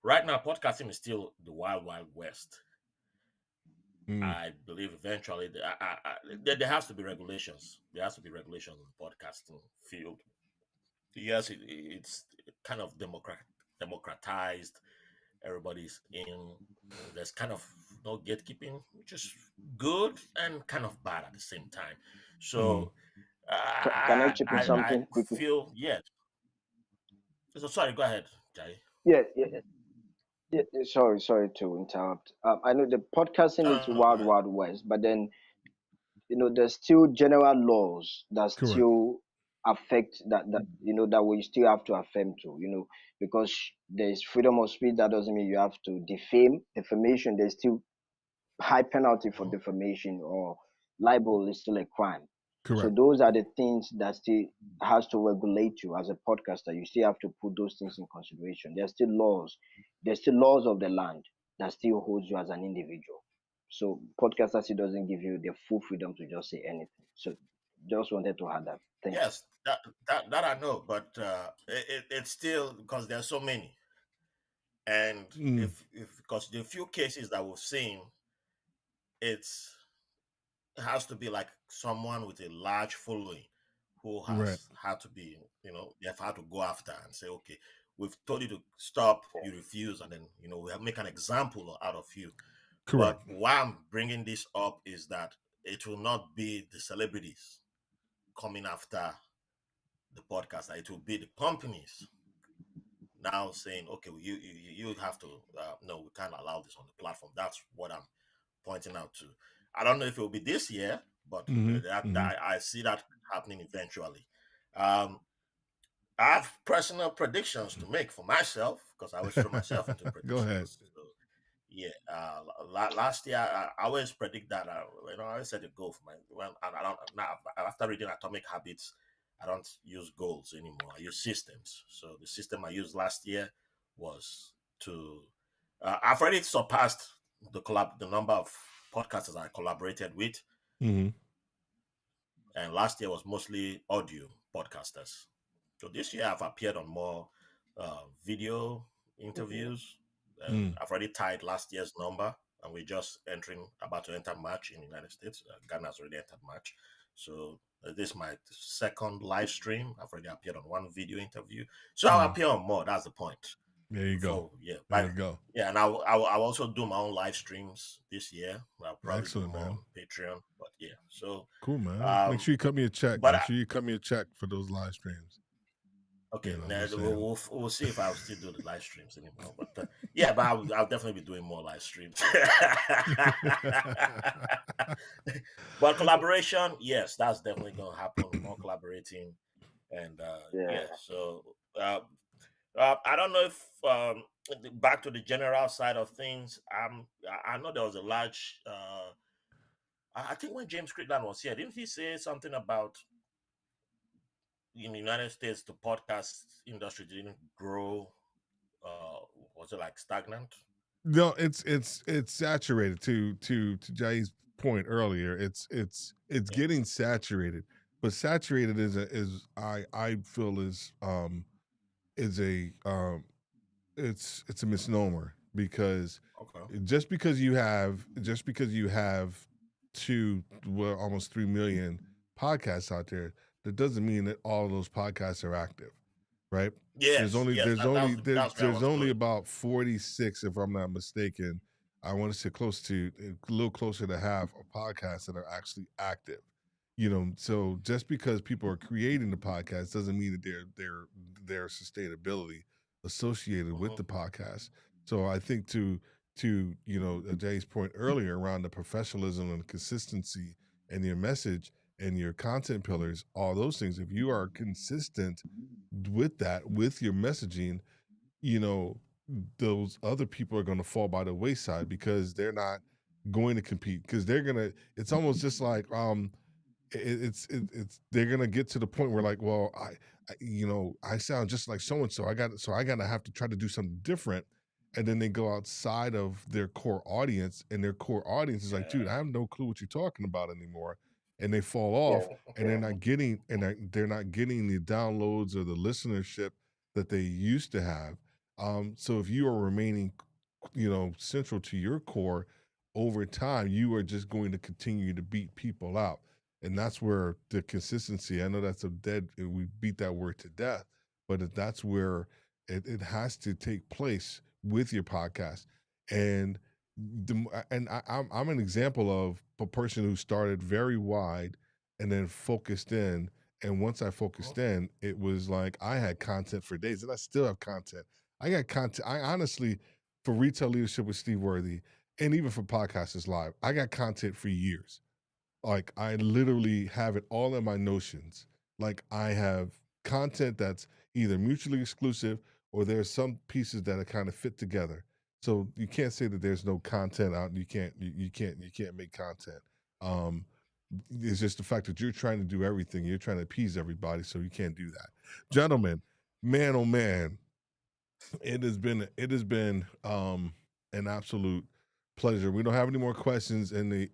Right now, podcasting is still the wild, wild west. I believe eventually there has to be regulations. There has to be regulations in the podcasting field. Yes, it's kind of democratized. Everybody's in. There's kind of no gatekeeping, which is good and kind of bad at the same time. So Can I chip in something I quickly? feel So sorry, go ahead, Jai. Yeah. Sorry to interrupt. I know the podcasting is wild, wild west, but then there's still general laws that still affect that we still have to affirm to, because there's freedom of speech. That doesn't mean you have to defamation. There's still high penalty for defamation, or libel is still a crime. Correct. So those are the things that still has to regulate you as a podcaster. You still have to put those things in consideration. There's still laws. There's still laws of the land that still holds you as an individual. So podcasters, it doesn't give you the full freedom to just say anything. So just wanted to add that. Thank you. Yes, that I know, but it's still because there are so many, and Mm, if because the few cases that we've seen, it's it has to be like someone with a large following who right. has had to be, they've had to go after and say, okay, we've told you to stop, you refuse, and then we have make an example out of you. Correct. But why I'm bringing this up is that it will not be the celebrities coming after the podcast; it will be the companies now saying, okay, well, you have to, no, we can't allow this on the platform. That's what I'm pointing out to. I don't know if it will be this year, but Hmm. I see that happening eventually. Um, I have personal predictions to make for myself because I always throw myself into Go ahead. predictions. So, yeah, last year I always predict that. I always set a goal for my when I don't now after reading Atomic Habits, I don't use goals anymore. I use systems. So the system I used last year was to. I've already surpassed the number of podcasters I collaborated with, Hmm. and last year was mostly audio podcasters. So this year I've appeared on more video interviews, and Mm. I've already tied last year's number, and we're just about to enter March in the United States. Ghana's already entered March, so this is my second live stream. I've already appeared on one video interview, so I'll Mm. appear on more. That's the point. There you go. Before, yeah, There but you go. yeah, and I'll also do my own live streams this year. I'll probably do Excellent, more man. on Patreon, but yeah, so Cool, man. Make um, sure you cut me a check. but Make sure you cut me a check for those live streams. okay, I'm now just saying. we'll see if I'll still do the live streams anymore. But yeah, but I'll definitely be doing more live streams. But collaboration, yes, that's definitely going to happen. More collaborating, and Yeah. yeah. So I don't know if back to the general side of things. I know there was a large. I think when James Crickland was here, didn't he say something about in the United States the podcast industry didn't grow? Was it like stagnant? No, it's saturated. To Jay's point earlier, it's Yeah. getting saturated. But saturated is I feel is a it's a misnomer because Okay. just because you have almost 3 million podcasts out there, that doesn't mean that all of those podcasts are active, right? there's Yes. only Yes. there's only That's where I there's was only going. about 46, if I'm not mistaken. I want to say close to a little closer to half of podcasts that are actually active. So just because people are creating the podcast doesn't mean that their sustainability associated with Hmm. the podcast. So I think to Jay's point earlier around the professionalism and consistency and your message and your content pillars, all those things, if you are consistent with that, with your messaging, you know, those other people are going to fall by the wayside because they're not going to compete because it's almost just like it's they're gonna get to the point where like, well, I sound just like so and so. I gotta have to try to do something different, and then they go outside of their core audience, and their core audience is like, dude, I Yeah. have no clue what you're talking about anymore, and they fall off, Yeah. and they're not getting the downloads or the listenership that they used to have. So if you are remaining, central to your core over time, you are just going to continue to beat people out, and that's where the consistency. I know that's we beat that word to death, but that's where it has to take place with your podcast. And I'm an example of a person who started very wide and then focused in. And once I Mhm. focused in, it was like I had content for days, and I still have content. I got content. I honestly, for Retail Leadership with Steve Worthy, and even for Podcasters Live, I got content for years. Like I literally have it all in my notions. Like I have content that's either mutually exclusive or there's some pieces that are kind of fit together. So you can't say that there's no content out. You can't make content. Um, it's just the fact that you're trying to do everything. You're trying to appease everybody, so you can't do that. Gentlemen, man, oh man, it has been an absolute Pleasure. We don't have any more questions in there.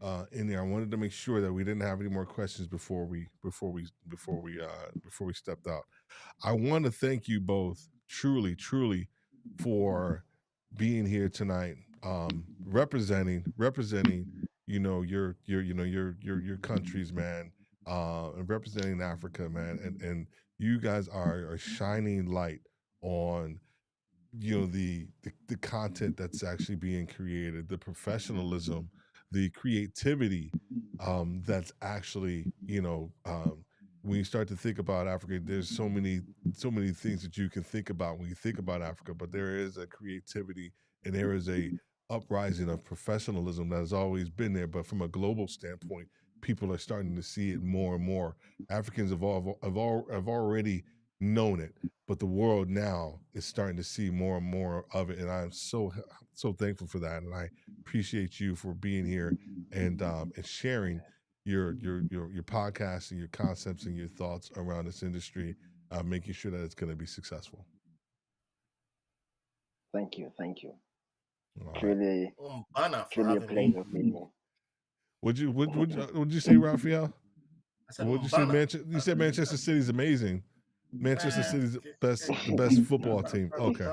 I wanted to make sure that we didn't have any more questions before we stepped out. I want to thank you both truly for being here tonight, representing your countries, man, and representing Africa, man, and you guys are shining light on the content that's actually being created, the professionalism, the creativity, that's actually when you start to think about Africa, there's so many things that you can think about when you think about Africa, but there is a creativity and there is a uprising of professionalism that has always been there, but from a global standpoint, people are starting to see it more and more. Africans have already known it, but the world now is starting to see more and more of it, and I'm so thankful for that, and I appreciate you for being here and sharing your podcast and your concepts and your thoughts around this industry, making sure that it's going to be successful. Thank you. Thank you. All It's right. really, Bana it's for really a having me. pleasure meeting you. Would you say, Raphael? I said Would you say Bana. You said Manchester City's amazing. Manchester Man, City's the best football team. Okay.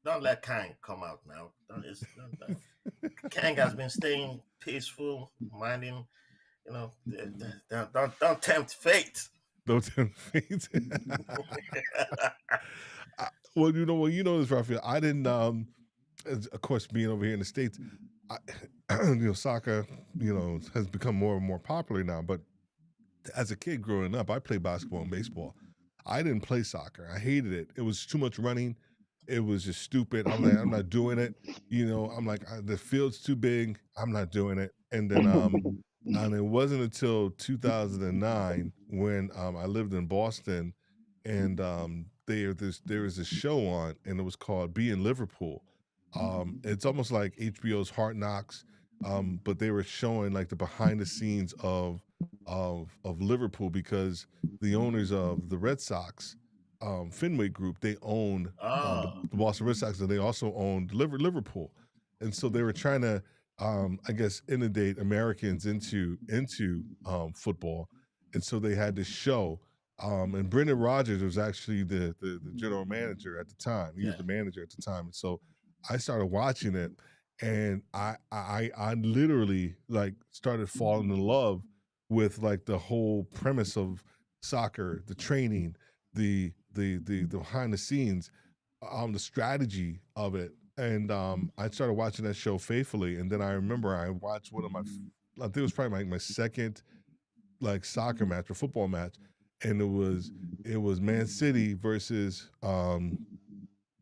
don't let Kang come out now. Kang has been staying peaceful, minding, don't tempt fate. Don't tempt fate. Well, this, Raphael. I didn't. Of course, being over here in the States, soccer, has become more and more popular now. But as a kid growing up, I played basketball and baseball. I didn't play soccer. I hated it. It was too much running. It was just stupid. I'm like, I'm not doing it. I'm like, the field's too big. I'm not doing it. And then, and it wasn't until 2009 when I lived in Boston, and there was a show on, and it was called Be in Liverpool. It's almost like HBO's Hard Knocks, but they were showing like the behind the scenes of Liverpool, because the owners of the Red Sox, Fenway Group, they owned the Boston Red Sox, and they also owned Liverpool, and so they were trying to, I guess, inundate Americans into football, and so they had this show. And Brendan Rodgers was actually the general manager at the time. He was the manager at the time, and so I started watching it, and I literally like started falling in love with like the whole premise of soccer, the training, the behind the scenes, the strategy of it, and I started watching that show faithfully. And then I remember I watched one of my, I think it was probably my second like soccer match or football match, and it was Man City versus I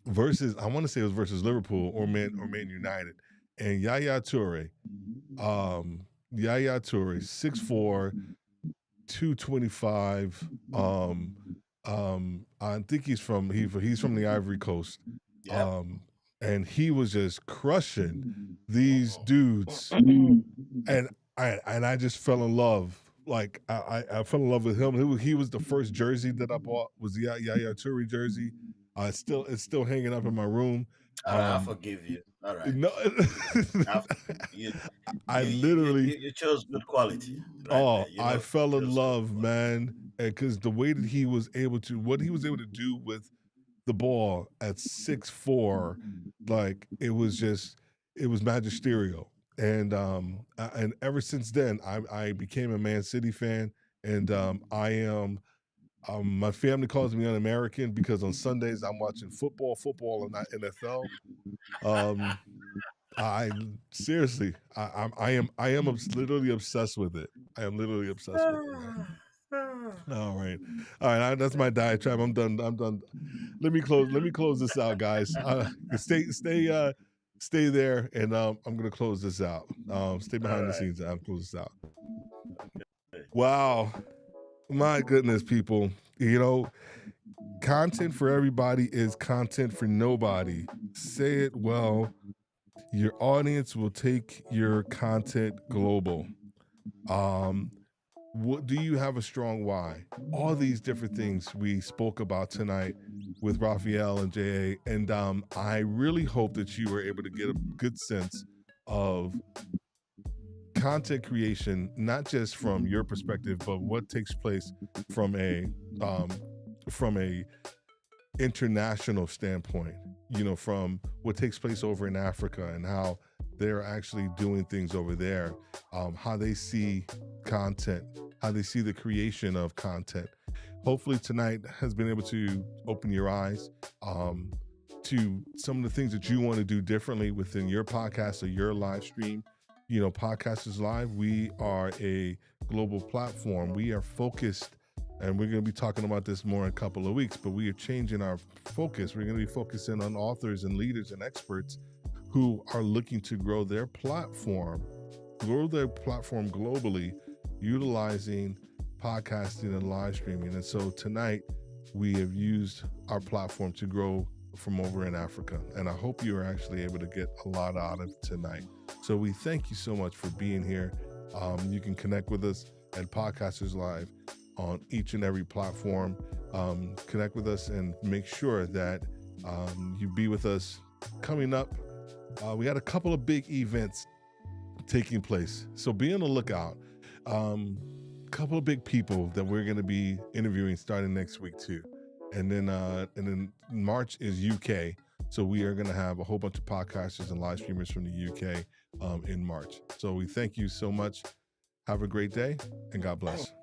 want to say it was versus Liverpool or Man United, and Yaya Toure, 6'4", 225. I think he's from the Ivory Coast. Yep. And he was just crushing these dudes, and I just fell in love. Like I fell in love with him. He was the first jersey that I bought, was the Yaya Toure jersey. It's still hanging up in my room. I forgive you. All right. No, I literally you chose good quality. Right there. I fell in love, man, because the way that he was able to, what he was able to do with the ball at 6'4", like it was magisterial. And ever since then, I became a Man City fan, and I am. My family calls me un-American because on Sundays I'm watching football and not NFL. I seriously, I am literally obsessed with it. I am literally obsessed with it. All right. That's my diatribe. I'm done. Let me close this out, guys. Stay there, and I'm gonna close this out. Stay behind the scenes. I'll close this out. Wow, my goodness, people. Content for everybody is content for nobody. Say it well. Your audience will take your content global. What do you have a strong why? All these different things we spoke about tonight with Raphael and JA. And I really hope that you were able to get a good sense of content creation, not just from your perspective, but what takes place from a international standpoint, from what takes place over in Africa and how they're actually doing things over there, how they see content, how they see the creation of content. Hopefully tonight has been able to open your eyes to some of the things that you want to do differently within your podcast or your live stream. Podcasters Live, we are a global platform. We are focused, and we're going to be talking about this more in a couple of weeks, but we are changing our focus. We're going to be focusing on authors and leaders and experts who are looking to grow their platform globally, utilizing podcasting and live streaming. And so tonight we have used our platform to grow from over in Africa. And I hope you are actually able to get a lot out of tonight. So we thank you so much for being here. You can connect with us at Podcasters Live on each and every platform. Connect with us and make sure that you be with us coming up. We got a couple of big events taking place, so be on the lookout. Couple of big people that we're going to be interviewing starting next week too, and then March is UK, so we are going to have a whole bunch of podcasters and live streamers from the UK in March. So we thank you so much. Have a great day, and God bless.